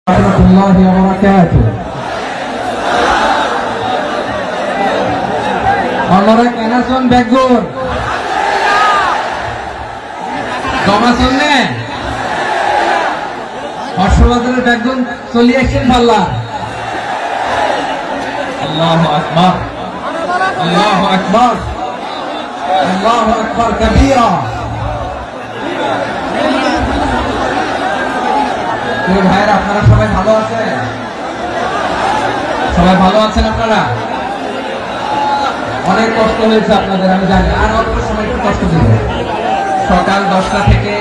warahmatullahi wabarakatuh. Onorak enason begur. Gomasonne. Hosholader begun solution balla. Allahu akbar. Allahu akbar. Allahu akbar kabira. ভাইরা আপনারা সবাই ভালো আছেন? সবাই ভালো আছেন আপনারা? অনেক কষ্ট হয়েছে আপনাদের আমি জানি, আর অল্প সময় একটু কষ্ট দিবে। সকাল 10টা থেকে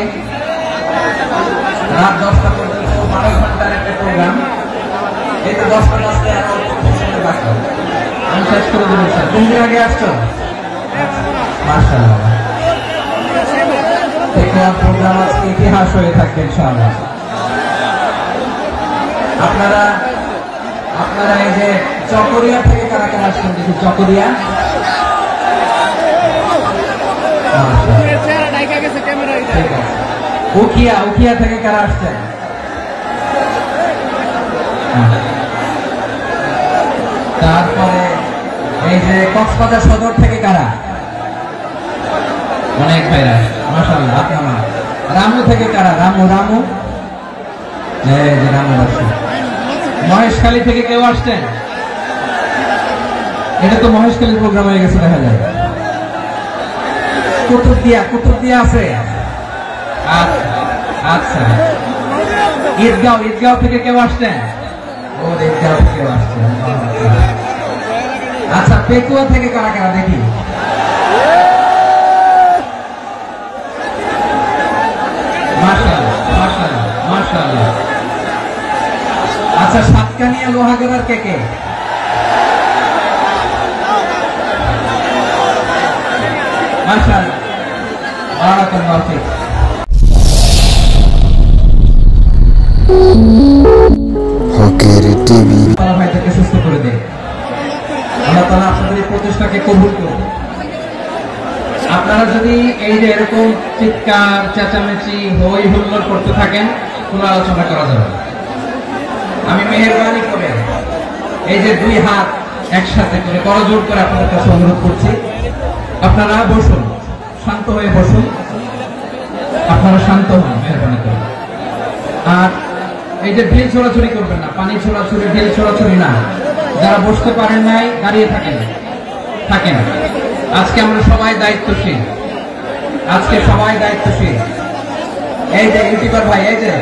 রাত 10টা পর্যন্ত 12 ঘন্টার একটা প্রোগ্রাম। এই তো 10টা বাজতে আর অল্প সময় বাকি, আমি শেষ করে দেবো। স্যার কোন দিন আগে আসছো? মাশাআল্লাহ, এই প্রোগ্রাম আজকে ইতিহাস হয়ে থাকবে ইনশাআল্লাহ। আপনারা এই যে চকরিয়া থেকে কারা কারা আসছেন দেখি? চকরিয়া, উখিয়া থেকে কারা আসছেন? তারপরে এই যে কক্সবাজার সদর থেকে কারা? অনেক ভাইরা মাশাআল্লাহ। আপনারা রামু থেকে কারা? রামু মহেশখালী থেকে কেউ আসছেন? এটা তো মহেশখালীর প্রোগ্রাম হয়ে গেছে দেখা যায়। কুতুবদিয়া আছে। আচ্ছা, ঈদগাঁও থেকে কেউ আসছেন? ও ঈদগাঁও থেকে আসছেন। আচ্ছা, পেকুয়া থেকে কারা কারা দেখি? মাশাআল্লাহ। আচ্ছা, সাতকানিয়া লোহাগড়ার কে? মাশাআল্লাহ, বারাকাল্লাহু ফিক। হকের টিভি ভাইদেরকে সুস্থ করে দেয় আল্লাহ তাআলা। আপনাদের এই প্রচেষ্টাকে কবুল করুন। আপনারা যদি এই যে এরকম চিৎকার চেঁচামেচি হই হুল্লোড় করতে থাকেন, কোনো আলোচনা করা যাবে না। আমি মেহেরবানি করে এই যে দুই হাত একসাথে করে করজোড় করে আপনাদের কাছে অনুরোধ করছি, আপনারা বসুন, শান্ত হয়ে বসুন। আপনারা শান্ত হন মেহেরবানি করে। আর এই যে ঢিল ছোড়াছুড়ি করবেন না, পানি ছোড়াছুড়ি, ঢিল ছোড়াছুড়ি না। যারা বসতে পারেন নাই দাঁড়িয়ে থাকেন। আজকে আমরা সবাই দায়িত্বশীল। এই যে ইউটিউবার ভাই, এই যে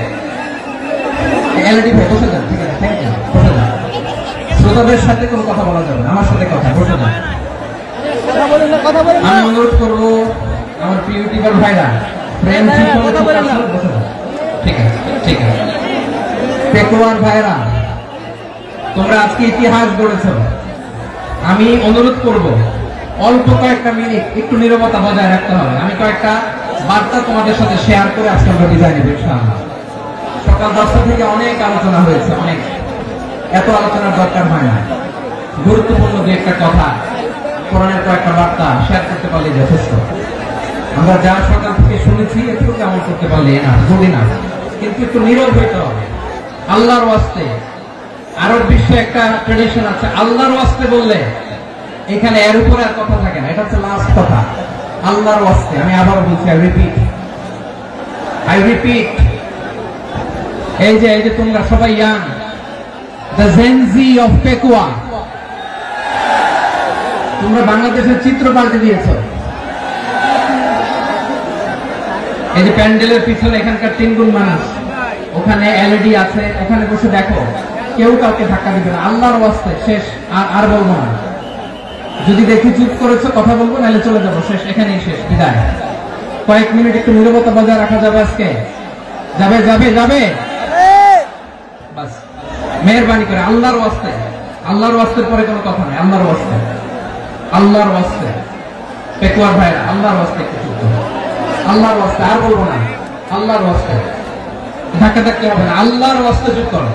এলইডি ভাই, বসে যান। ঠিক আছে, থ্যাংক ইউ, বসে যান। শ্রোতাদের সাথে কোনো কথা বলা যাবে না, আমার সাথে কথা, বসে যান। আমি অনুরোধ করবো আমার প্রিয় ইউটিউবার ভাইরা, বসে যান। ঠিক আছে। পেকুয়ার ভাইরা, তোমরা আজকে ইতিহাস গড়েছ। আমি অনুরোধ করব অল্প কয়েকটা মিনিট একটু নীরবতা বজায় রাখতে হবে। আমি কয়েকটা বার্তা তোমাদের সাথে শেয়ার করে আজকে আমরা বিদায় নেব ইনশাআল্লাহ। সকাল 10টা থেকে অনেক আলোচনা হয়েছে, এত আলোচনার দরকার হয় না। গুরুত্বপূর্ণ যে একটা কথা, কোরআনের কয়েকটা বার্তা শেয়ার করতে পারলে যথেষ্ট। আমরা যা সকাল থেকে শুনেছি একটু কেমন করতে পারলে না, যদি না, কিন্তু একটু নীরব হইতে হবে আল্লাহর ওয়াস্তে। আরব বিশ্বে একটা ট্রেডিশন আছে, আল্লাহর ওয়াস্তে বললে এখানে এর উপরে আর কথা থাকে না। এটা হচ্ছে লাস্ট কথা, আল্লাহর ওয়াস্তে। আমি আবার বলছি, আই রিপিট। এই যে তোমরা সবাই young, the Gen Z of Pekua, তোমরা বাংলাদেশের চিত্র পাল্টে দিয়েছ। এই যে প্যান্ডেলের পিছনে এখানকার 3 গুণ মানুষ, ওখানে এলইডি আছে, ওখানে বসে দেখো। কেউ কাউকে ধাক্কা দিবে না, আল্লাহর ওয়াস্তে। শেষ, আর বলবো না। যদি দেখি চুপ করেছো, কথা বলবো, নাহলে চলে যাবো। শেষ, এখানেই শেষ, বিদায়। কয়েক মিনিট একটু নীরবতা বজায় রাখা যাবে আজকে? যাবে। বাস, মেহেরবানি করে আল্লাহর ওয়াস্তের পরে কোনো কথা নাই। আল্লাহর ওয়াস্তে পেকুয়ার ভাইরা, আল্লাহর ওয়াস্তে একটু চুপ করো। আল্লাহর ওয়াস্তে, আর বলবো না। আল্লাহর ওয়াস্তে ধাক্কা হবে না। আল্লাহর ওয়াস্তে চুপ করো।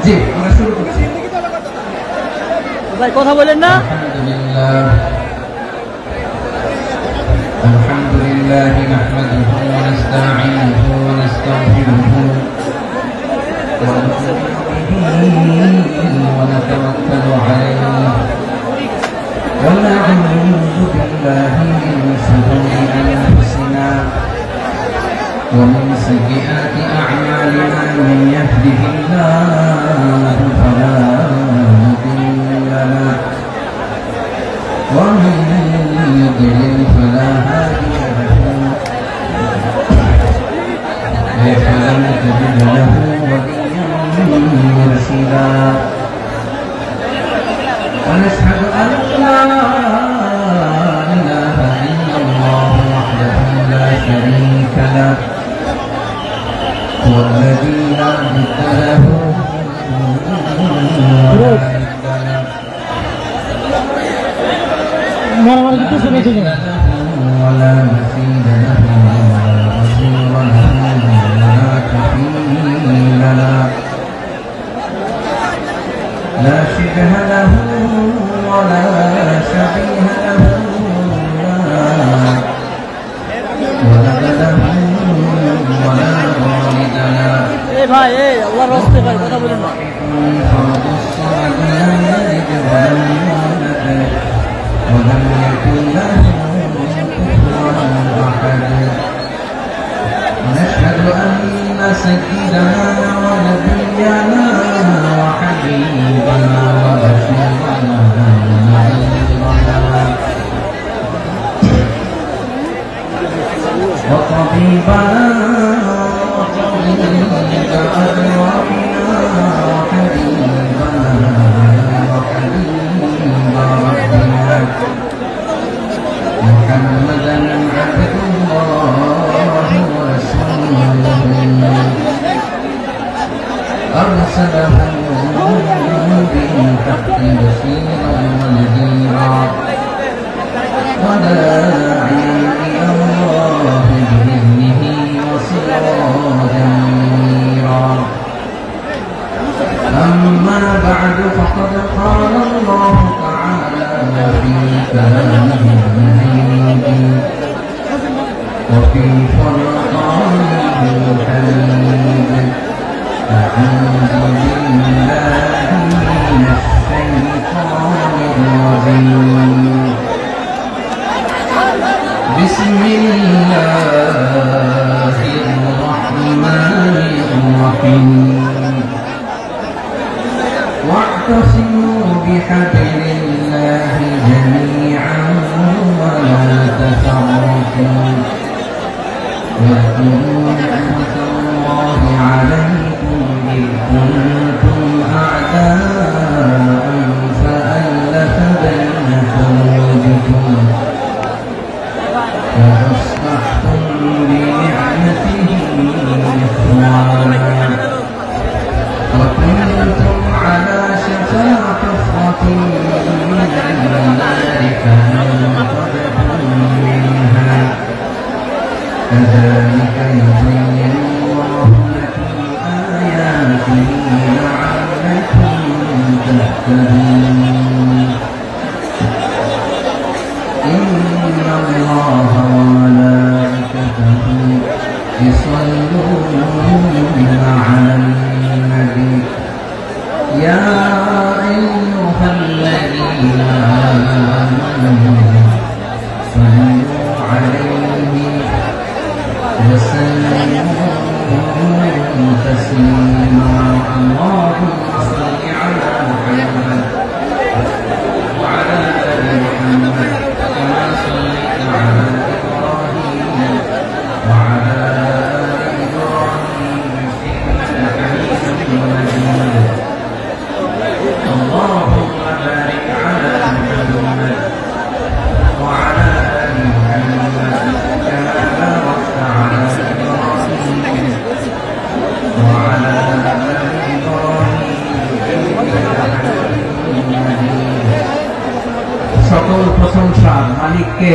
জি, আমরা শুরু করছি। ভাই কথা বলেন না। আলহামদুলিল্লাহ, نحمده ونستعينه ومن سيئات أعمالنا من يهده الله فلا مضل له ومن يضلل فلا هادي له فلن تجد له وليا مرشدا ونشهد أن لا إله إلا الله وحده لا شريك له هو الذي لا ند له ولا مثيل له ولا نصير له ولا كفيل له لا شبه له ولا شبيه له ولا ولد له ولا والد له الله راسته ভাই কথা বলেন না فرد الصمد لم يلد ولم يولد ولم يكن له كفوا احد ونشهد ان سيدنا ونبينا وحبيبنا ورسولنا ونبينا وطبيبنا وطبيب أرواحنا وحبيبنا وحبيب ربنا محمدا عبد الله ورسوله أرسله بالحق بشيرا ونذيرا وداعيا إلى الله بإذنه وسراجا منيرا أما بعد فقد قال الله تعالى في كلامه المجيد وفي فرقانه الحميد أعوذ بالله من الشيطان الرجيم بسم الله الرحمن الرحيم واعتصموا بحبل الله جميعا ولا تفرقوا واذكروا نعمة الله عليكم إذ كنتم أعداء فألف بين قلوبكم فأصبحتم بنعمته إخوانا وكنتم على شفا حفرة من النار فأنقذكم منها كذلك يبين الله لكم آياته لعلكم تهتدون إن الله وملائكته يصلون على النبي يا أيها الذين آمنوا صلوا عليه وسلموا تسليما اللهم صل على محمد وعلى آل محمد كما صليت على إبراهيم وعلى آل إبراهيم إنك حميد مجيد اللهم بارك على محمد وعلى آل محمد كما باركت على إبراهيم وعلى آل إبراهيم إنك حميد مجيد সকল প্রশংসার মালিককে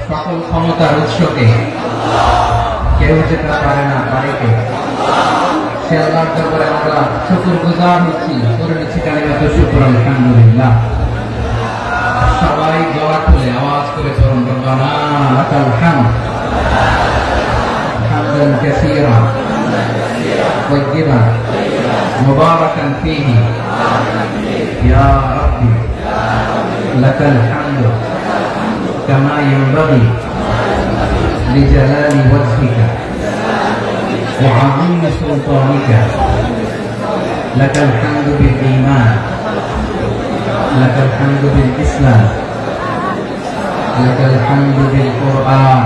সকল ক্ষমতার উৎসকে কেউ যেতে পারে না পারে কে সে আল্লাহর দরবারে আমরা শুকরগুজার হচ্ছি করে নিচ্ছি কালিমাত শুকর আলহামদুলিল্লাহ সবাই গলা খুলে আওয়াজ করে পড়ুন রব্বানা লাকাল হামদ হামদান কাসীরা طيبا مباركا فيه يا ربي لك الحمد كما ينبغي লিজালালি ওয়াজহিকা ওয়া আযীমি সুলতানিকা লাকাল হামদু বিল ঈমান লাকাল হামদু বিল ইসলাম লাকাল হামদু বিল কুরআন।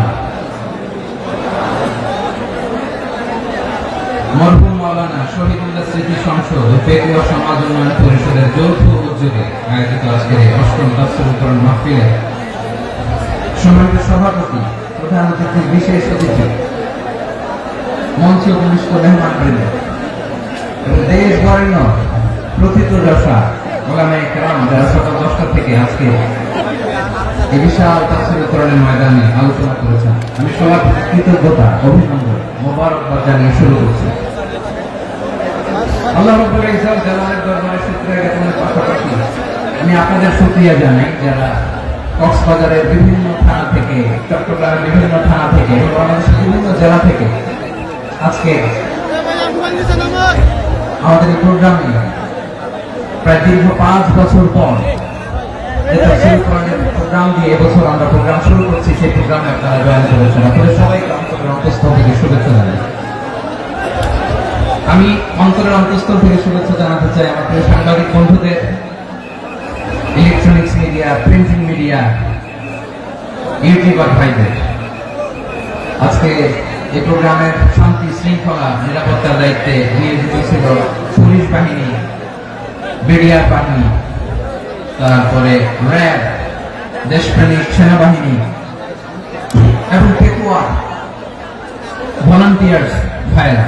মরহুম মাওলানা শহীদুল্লাহ স্মৃতি সংসদ ও পেকুয়া সমাজ উন্নয়ন পরিষদের যৌথ উদ্যোগে আয়োজিত আজকের অষ্টম তাফসীরুল কোরআন মাহফিলে সম্মানিত সভাপতি, প্রধান অতিথি, বিশেষ অতিথি, মঞ্চে উপবিষ্ট মেহমানবৃন্দ এবং দেশ বরেণ্য প্রথিতযশা ওলামায়ে কেরাম যারা সকাল 10টা থেকে আজকে এই বিশাল তাফসীরুল কোরআনের ময়দানে আলোচনা করেছেন, আমি সবার প্রতি কৃতজ্ঞতা, অভিনন্দন, মোবারকবাদ জানিয়ে শুরু করছি। আল্লাহ রাব্বুল ইজ্জত জালালের দরবারে শুকরিয়া জ্ঞাপনের পাশাপাশি আমি আপনাদের শুকরিয়া জানাই যারা কক্সবাজারের বিভিন্ন থানা থেকে, চট্টগ্রামের বিভিন্ন থানা থেকে এবং বাংলাদেশের বিভিন্ন জেলা থেকে আজকে আমাদের এই প্রোগ্রামে প্রায় দীর্ঘ 5 বছর পর যে তাফসীরুল কোরআনের প্রোগ্রাম দিয়ে এবছর আমরা প্রোগ্রাম শুরু করছি, সেই প্রোগ্রামে আপনারা জয়েন করেছেন। আপনাদের সবাইকে অন্তরের অন্তঃস্থল থেকে শুভেচ্ছা জানাই। আমি অন্তরের অন্তঃস্থল থেকে শুভেচ্ছা জানাতে চাই আমার প্রিয় সাংবাদিক বন্ধুদের, electronics media, printing media, YouTuber ভাইদের। আজকে এই প্রোগ্রামের শান্তি শৃঙ্খলা নিরাপত্তার দায়িত্বে নিয়োজিত ছিল পুলিশ বাহিনী, বিডিআর বাহিনী, তারপরে র্যাব, দেশপ্রেমিক সেনাবাহিনী এবং পেকুয়া ভলান্টিয়ার্স ভাইরা,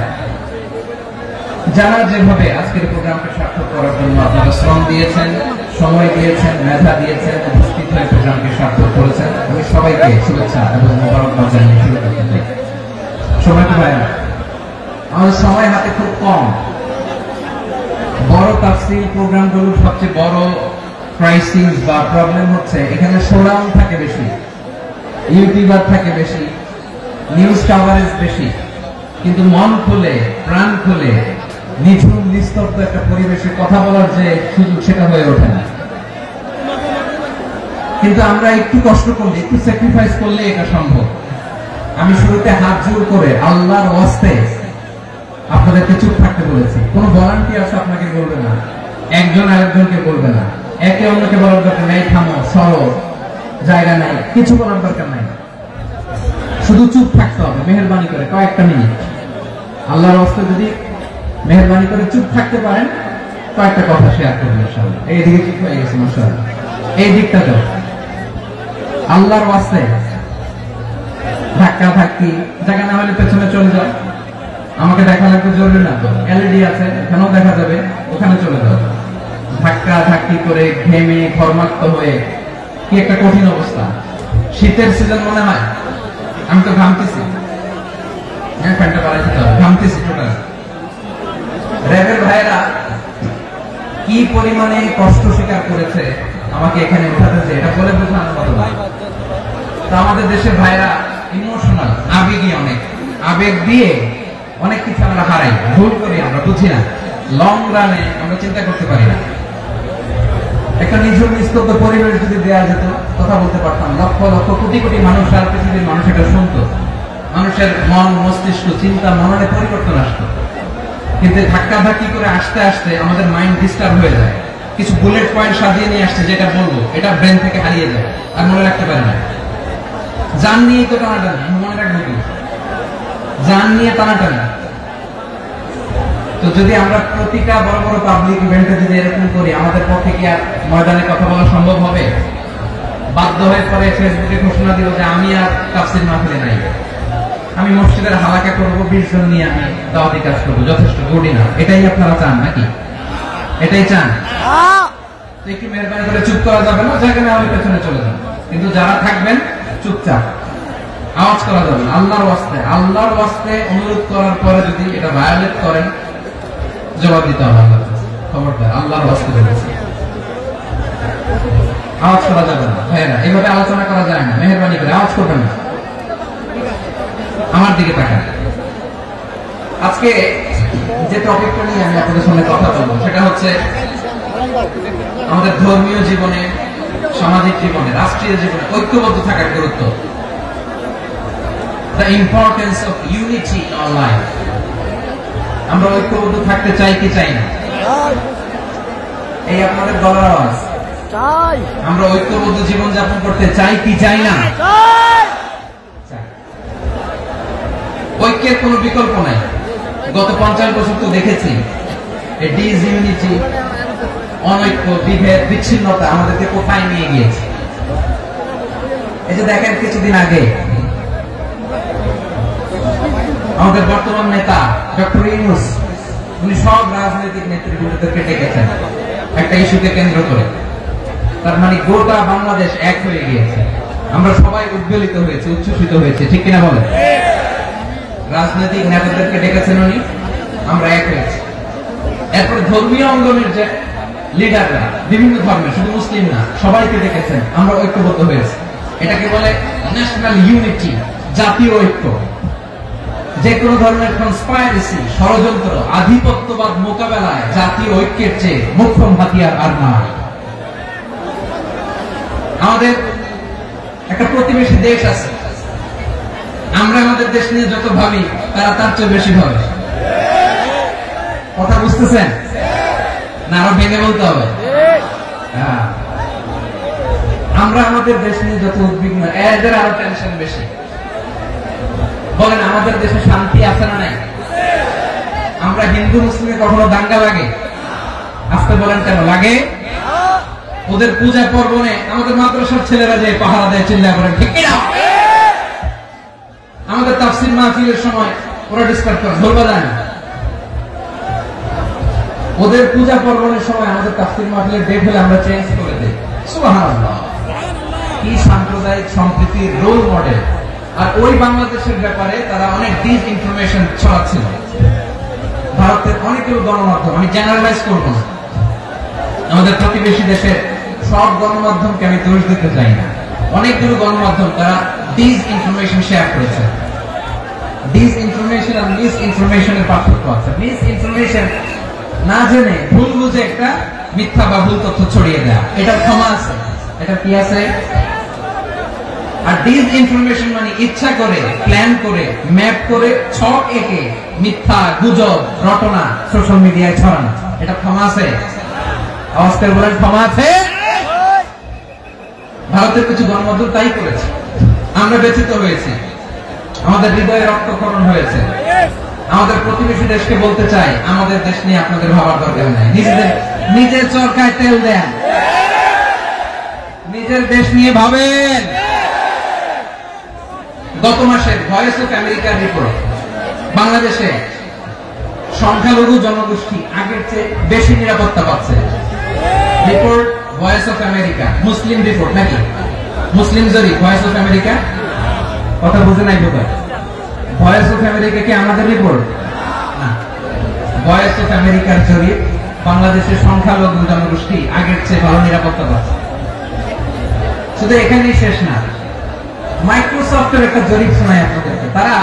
যারা যেভাবে আজকের প্রোগ্রামকে সার্থক করার জন্য আপনারা শ্রম দিয়েছেন, সময় দিয়েছেন, মেধা দিয়েছেন, উপস্থিত হয়ে প্রোগ্রামকে সার্থক করেছেন, আমি সবাইকে শুভেচ্ছা এবং মোবারকবাদ জানিয়ে শুরু করতে চাই। সময় তো ভাইরা, আমাদের সময় হাতে খুব কম। বড় তাফসীর প্রোগ্রামগুলোর সবচেয়ে বড় ক্রাইসিস বা প্রবলেম হচ্ছে এখানে শোডাউন থাকে বেশি, ইউটিউবার থাকে বেশি, নিউজ কাভারেজ বেশি, কিন্তু মন খুলে, প্রাণ খুলে, নিঝুম নিস্তব্ধ একটা পরিবেশে কথা বলার যে সুযোগ, সেটা হয়ে ওঠে না। কিন্তু আমরা একটু কষ্ট করলে, একটু স্যাক্রিফাইস করলে এটা সম্ভব। আমি শুরুতে হাত জোর করে আল্লাহর ওয়াস্তে আপনাদেরকে চুপ থাকতে বলেছি। কোনো ভলান্টিয়ার্স আপনাকে বলবে না, একজন আরেকজনকে বলবে না, একে অন্যকে বলার দরকার নাই, থামো, সরো, জায়গা নাই, কিছু বলার দরকার নাই, শুধু চুপ থাকতে হবে মেহেরবানি করে কয়েকটা মিনিট। আল্লাহর ওয়াস্তে যদি মেহেরবানি করে চুপ থাকতে পারেন, কয়েকটা কথা শেয়ার করবেন ইনশাআল্লাহ। এইদিকে ঠিক হয়ে গেছে মাশাআল্লাহ, এই দিকটা তো আল্লাহর ওয়াস্তে ধাক্কা ধাক্কি জায়গা না হলে পেছনে চলে যাও, আমাকে দেখা লাগবে জরুরি না তো, এলইডি আছে এখানেও দেখা যাবে, ওখানে চলে যাও। ধাক্কা ধাক্কি করে ঘেমে ঘর্মাক্ত হয়ে কি একটা কঠিন অবস্থা। শীতের সিজন মনে হয়, আমি তো ঘামতেছি, ফ্যানটা বাড়াইতে হবে, ঘামতেছি টোটাল। র্যাবের ভাইরা কি পরিমাণে কষ্ট স্বীকার করেছে আমাকে এখানে উঠাতে, যে এটা বলে বোঝানোর মতো না। তা আমাদের দেশের ভাইরা ইমোশনাল, আবেগী, অনেক আবেগ দিয়ে অনেক কিছু আমরা হারাই, ভুল করি, আমরা বুঝি না, লং রানে আমরা চিন্তা করতে পারি না। একটা নিঝুম নিস্তব্ধ পরিবেশ যদি দেওয়া যেত, কথা বলতে পারতাম, লক্ষ লক্ষ কোটি কোটি মানুষ, আর পৃথিবীর মানুষ এটা শুনতো, মানুষের মন, মস্তিষ্ক, চিন্তা, মননে পরিবর্তন আসতো। কিন্তু ধাক্কা ধাক্কি করে আসতে আসতে আমাদের মাইন্ড ডিস্টার্ব হয়ে যায়। কিছু বুলেট পয়েন্ট সাজিয়ে নিয়ে আসছে, যেটা বলবো এটা ব্রেন থেকে হারিয়ে যায়, আর মনে রাখতে পারে না। জান নিয়ে তো টানাটানি, আমি মনে রাখবো কি, জান নিয়ে টানাটানি। তো যদি আমরা প্রতিটা বড় বড় পাবলিক ইভেন্টে যদি এরকম করি, আমাদের পক্ষে কি আর ময়দানে কথা বলা সম্ভব হবে? বাধ্য হয়ে পরে ফেসবুকে ঘোষণা দিল যে আমি আর তাফসীর মাহফিলে নাই, আমি মসজিদের হালাকা করবো, 20 জন নিয়ে আমি দাওয়াতি কাজ করবো, যথেষ্ট গুড না। এটাই আপনারা চান নাকি? এটাই চান? একটু মেহরবানি করে চুপ করা যাবে না, জায়গা না হলে পেছনে চলে যান, কিন্তু যারা থাকবেন চুপচাপ, আওয়াজ করা যাবে না। আল্লাহর ওয়াস্তে, আল্লাহর ওয়াস্তে অনুরোধ করার পরে যদি এটা ভায়োলেট করেন, জবাব দিতে হবে আল্লাহর কাছে, খবরদার, আল্লাহর ওয়াস্তে বলেছি। আওয়াজ করা যাবে না ভাইয়েরা, এইভাবে আলোচনা করা যায় না, মেহরবানি করে আওয়াজ করবেন না। আমার দিকে তাকান। আজকে যে টপিকটা নিয়ে আমি আপনাদের সামনে কথা বলবো, সেটা হচ্ছে আমাদের ধর্মীয় জীবনে, সামাজিক জীবনে, রাষ্ট্রীয় জীবনে ঐক্যবদ্ধ থাকার গুরুত্ব। the importance of unity in our life. আমরা ঐক্যবদ্ধ থাকতে চাই কি চাই না? এই আপনাদের গলার আওয়াজ। চাই। আমরা ঐক্যবদ্ধ জীবন যাপন করতে চাই কি চাই না? চাই। ঐক্যের কোনো বিকল্প নাই। গত 50 বছর তো দেখেছি এই ডিসইউনিটি, অনৈক্য, বিভেদ, বিচ্ছিন্নতা আমাদেরকে কোথায় নিয়ে গিয়েছে। এই যে দেখেন কিছুদিন আগে আমাদের বর্তমান নেতা ডক্টর ইউনূস, উনি সব রাজনৈতিক নেতৃবৃন্দদেরকে ডেকেছেন একটা ইস্যুকে কেন্দ্র করে। তার মানে গোটা বাংলাদেশ এক হয়ে গিয়েছে। আমরা সবাই উদ্বেলিত হয়েছে, উচ্ছ্বসিত হয়েছে, ঠিক কিনা বলেন? রাজনৈতিক নেতাদেরকে ডেকেছেন উনি, আমরা এক হয়েছি। এরপর ধর্মীয় অঙ্গনের যে লিডাররা, বিভিন্ন ধর্মের, শুধু মুসলিম না, সবাইকে ডেকেছেন, আমরা ঐক্যবদ্ধ হয়েছি। এটাকে বলে ন্যাশনাল ইউনিটি, জাতীয় ঐক্য। যে কোনো ধরনের কনস্পাইরেসি, ষড়যন্ত্র, আধিপত্যবাদ মোকাবেলায় জাতীয় ঐক্যের চেয়ে মুখ্য হাতিয়ার আর নাই। আমাদের একটা প্রতিবেশী দেশ আছে, আমরা আমাদের দেশ নিয়ে যত ভাবি তারা তার চেয়ে বেশি ভাবে। কথা বুঝতেছেন না? আরো ভেঙে বলতে হবে। আমরা আমাদের দেশ নিয়ে যত উদ্বিগ্ন, এদের আরো টেনশন বেশি। বলেন আমাদের দেশে শান্তি আছে না নাই? আমরা হিন্দু মুসলিমে কখনো দাঙ্গা লাগে? আসতে বলেন কেন লাগে? ওদের পূজা পর্বণে আমাদের মাদ্রাসার ছেলেরা যে পাহারা দেয়, চিল্লায় বলেন ঠিক কিনা? আমাদের তাফসীর মাহফিলের সময় ওরা ডিস্টার্ব করে, ঢোল বাজায় না। ওদের পূজা পর্বণের সময় আমাদের তাফসীর মাহফিলের ডেট হলে আমরা চেঞ্জ করে দেই। সুবহানাল্লাহ, কি সাম্প্রদায়িক সম্প্রীতির রোল মডেল। আর ওই বাংলাদেশের ব্যাপারে তারা অনেক ডিসইনফরমেশন ছড়াচ্ছিল। ভারতের অনেকগুলো গণমাধ্যম, আমি জেনারেলাইজ করব না, আমাদের প্রতিবেশী দেশের সব গণমাধ্যমকে আমি দোষ দিতে চাই না, অনেকগুলো গণমাধ্যম তারা ডিসইনফরমেশন শেয়ার করেছে। ডিসইনফরমেশন আর মিসইনফরমেশনের পার্থক্য আছে। মিসইনফরমেশন না জেনে ভুল বুঝে একটা মিথ্যা বা ভুল তথ্য ছড়িয়ে দেয়া, এটা ক্ষমা আছে, এটা কি আছে। আর ডিসইনফরমেশন মানে ইচ্ছা করে, প্ল্যান করে, ম্যাপ করে, ছক এঁকে মিথ্যা, গুজব, রটনা সোশ্যাল মিডিয়ায় ছড়ানো, এটা ক্ষমা আছে? আওয়াজ করে বলেন ক্ষমা আছে? ভারতের কিছু গণমাধ্যম তাই করেছে, আমরা ব্যথিত হয়েছি, আমাদের হৃদয়ে রক্তক্ষরণ হয়েছে। আমাদের প্রতিবেশী দেশকে বলতে চাই, আমাদের দেশ নিয়ে আপনাদের ভাবার দরকার নাই, নিজের চরকায় তেল দেন, নিজের দেশ নিয়ে ভাবেন। গত মাসের ভয়েস অফ আমেরিকার রিপোর্ট, বাংলাদেশে সংখ্যালঘু জনগোষ্ঠী আগের চেয়ে বেশি নিরাপত্তা পাচ্ছে। Report voice of America, Muslim report নাকি? মুসলিম জরিপ, ভয়েস অফ আমেরিকা। কথা বুঝে নাই বোধ হয়। ভয়েস অফ আমেরিকা কি আমাদের রিপোর্ট না? ভয়েস অফ আমেরিকার জরিপ, বাংলাদেশের সংখ্যালঘু জনগোষ্ঠী আগের চেয়ে ভালো নিরাপত্তা পাচ্ছে। শুধু এখানেই শেষ না, মাইক্রোসফটের একটা জরিপ শোনায় আপনাদেরকে। তারা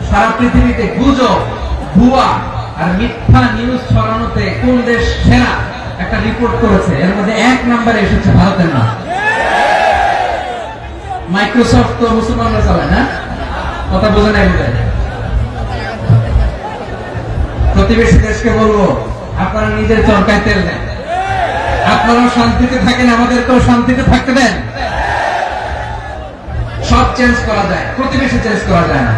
সারা পৃথিবীতে গুজব, ভুয়া আর মিথ্যা নিউজ ছড়ানোতে কোন দেশ সেরা একটা রিপোর্ট করেছে। এর মধ্যে 1 নম্বরে এসেছে ভারতের নাম। মাইক্রোসফট তো মুসলমানরা চালায় না? কথা বোঝে নাই বোধ হয়। প্রতিবেশী দেশকে বলবো, আপনারা নিজের চরকায় তেল দেন, আপনারাও শান্তিতে থাকেন, আমাদেরকেও শান্তিতে থাকতে দেন। সব চেঞ্জ করা যায়, প্রতিবেশী চেঞ্জ করা যায় না।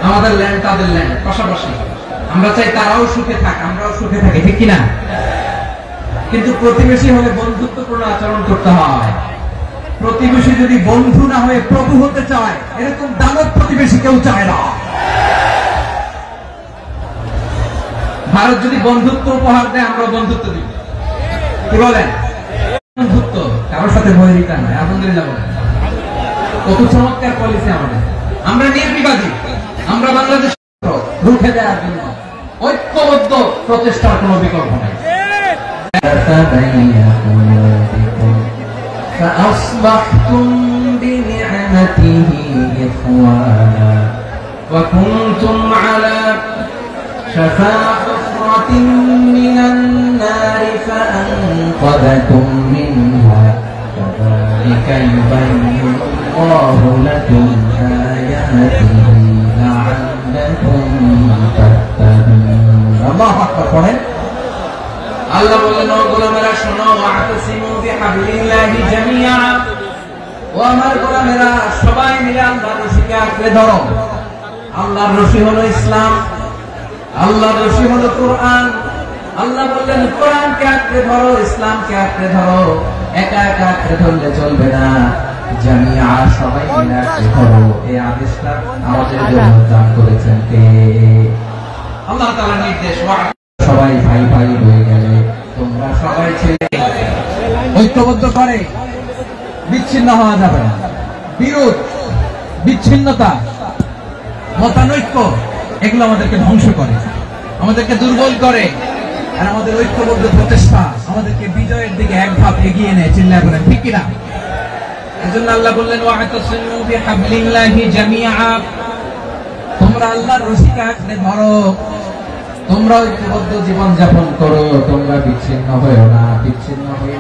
আমাদের ল্যান্ড তাদের ল্যান্ড, পাশাপাশি। আমরা চাই তারাও সুখে থাক, আমরাও সুখে থাকি, ঠিক কিনা? কিন্তু প্রতিবেশী হলে বন্ধুত্বপূর্ণ আচরণ করতে হয়। প্রতিবেশী যদি বন্ধু না হয়ে প্রভু হতে চায়, এরকম দানব প্রতিবেশী কেউ চায় না। ভারত যদি বন্ধুত্ব উপহার দেয়, আমরা বন্ধুত্ব দিব। কি বলেন? বন্ধুত্ব কারোর সাথে বৈরিতা নয়। আলহামদুলিল্লাহ বলেন, কত চমৎকার পলিসি আমাদের। আমরা নির্বিবাদী, আমরা বাংলাদেশ রুখে দেওয়ার জন্য ঐক্যবদ্ধ প্রচেষ্টার কোন বিকল্প নেই। فأصبحتم بنعمته إخوانا وكنتم على شفا حفرة من النار فأنقذكم منها كذلك يبين الله لكم آياته আল্লাহু আকবার পড়েন। আল্লাহ বললেন, ও গোলামেরা শোনো, ওয়াতাসিমু বিহাবলিল্লাহি জামিআ, ও আমার গোলামেরা সবাই মিলে আল্লাহর রশিকে আঁকড়ে ধরো। আল্লাহর রশি হলো ইসলাম, আল্লাহর রশি হলো কোরআন। আল্লাহ বললেন কোরআনকে আঁকড়ে ধরো, ইসলামকে আঁকড়ে ধরো। একা একা আঁকড়ে ধরলে চলবে না, জামিআ সবাই মিলে আঁকড়ে ধরো। এই আদেশটা আমাদের জন্য দান করেছেন কে? আল্লাহ তাআলার নির্দেশ। সবাই ভাই ভাই হয়ে গেলে তোমরা সবাই ছেলে ঐক্যবদ্ধ করে বিচ্ছিন্ন হওয়া যাবে না। বিরোধ, বিচ্ছিন্নতা, মতানৈক্য এগুলো আমাদেরকে ধ্বংস করে, আমাদেরকে দুর্বল করে। আর আমাদের ঐক্যবদ্ধ প্রচেষ্টা আমাদেরকে বিজয়ের দিকে এক ধাপ এগিয়ে নেয়। চিল্লায় বলেন ঠিক কিনা? এজন্য আল্লাহ বললেন, ওয়াতাসিমু বিহাবলিল্লাহি জামিআ, তোমরা আল্লাহর রশিকে আঁকড়ে ধরো, তোমরা ঐক্যবদ্ধ জীবন যাপন করো, তোমরা বিচ্ছিন্ন হয়েও না। বিচ্ছিন্ন হয়ে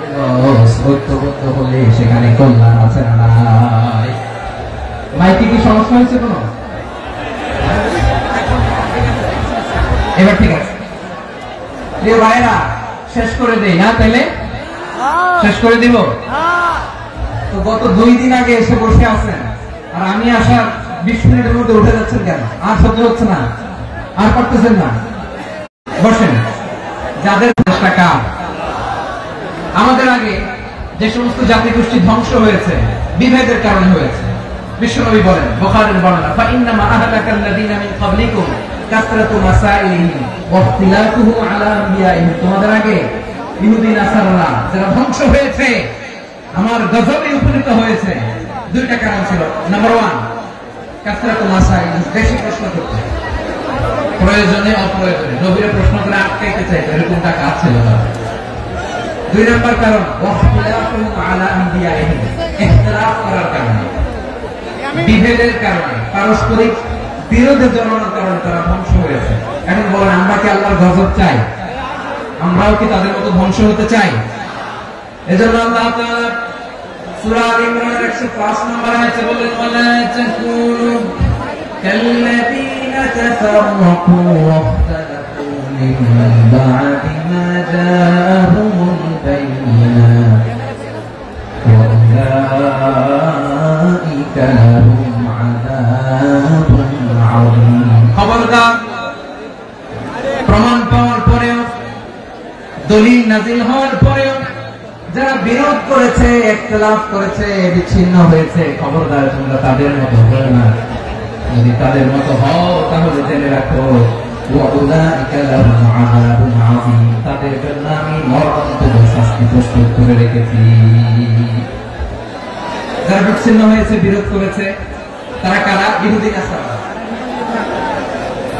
ঐক্যবদ্ধ হলে সেখানে কল্যাণ আছে না নাই? মাইকে কি সমস্যা হয়েছে কোনো? এবার ঠিক আছে প্রিয় ভাইরা, শেষ করে দেই না? তাইলে শেষ করে দিব। তো গত 2 দিন আগে এসে বসে আছেন, আর আমি আসার 20 মিনিটের মধ্যে উঠে যাচ্ছেন কেন? আর সহ্য হচ্ছে না? আর পারতেছেন না? বসেন। যাদের টাকা আমাদের আগে যে সমস্ত জাতিগোষ্ঠী ধ্বংস হয়েছে বিভেদের কারণে হয়েছে, বিশ্বনবী বলেন বুখারীর বর্ণনা, ফাইন্নামা আহলাকাল্লাযীনা মিন ক্বাবলিকুম কাসরাতু মাসাইলিহিম ওয়া ইখতিলাফুহু আলা আনবিয়াইহিম, তোমাদের আগে ইহুদি নাসারারা যারা ধ্বংস হয়েছে, আমার গজবে উপনীত হয়েছে। 2টা কারণ ছিল। নাম্বার 1, কাসরাতু মাসাইলিহিম, বেশি প্রশ্ন করতে, প্রয়োজনে অপ্রয়োজনে নবীর প্রশ্ন করে আটকাইতে চাইতো, এরকম টাকা আছে না। 2 নম্বর কারণ ওয়াখতিলাফুহু আলা আনবিয়াইহিম, ইখতিলাফ করার কারণে, বিভেদের কারণে, পারস্পরিক বিরোধে জড়ানোর কারণে তারা ধ্বংস হয়েছে। এখন বলেন, আমরা কি আল্লাহর গজব চাই? আমরাও কি তাদের মতো ধ্বংস হতে চাই? এজন্য আল্লাহ তাআলা সূরা আল ইমরানের 105 নম্বর আয়াতে বলেন, ওয়ালা তাকুনু কাল্লাযীনা তাফাররাকু ওয়াখতালাফু মিন বা'দি মা জাআহুমুল বায়িনাত ওয়া উলাইকা লাহুম আযাবুন আযীম। খবরদার, প্রমাণ পাওয়ার পরেও, দলিল নাযিল হওয়ার পরেও যারা বিরোধ করেছে, ইখতিলাফ করেছে, বিচ্ছিন্ন হয়েছে, খবরদার তোমরা তাদের মতো হও না। যদি তাদের মতো হও তাহলে জেনে রাখো ওয়া উলাইকা লাহুম আযাবুন আযীম, তাদের জন্য আমি মরণান্তর শাস্তি প্রস্তুত করে রেখেছি। যারা বিচ্ছিন্ন হয়েছে, বিরোধ করেছে, তারা কারা? ইহুদি নাসারা।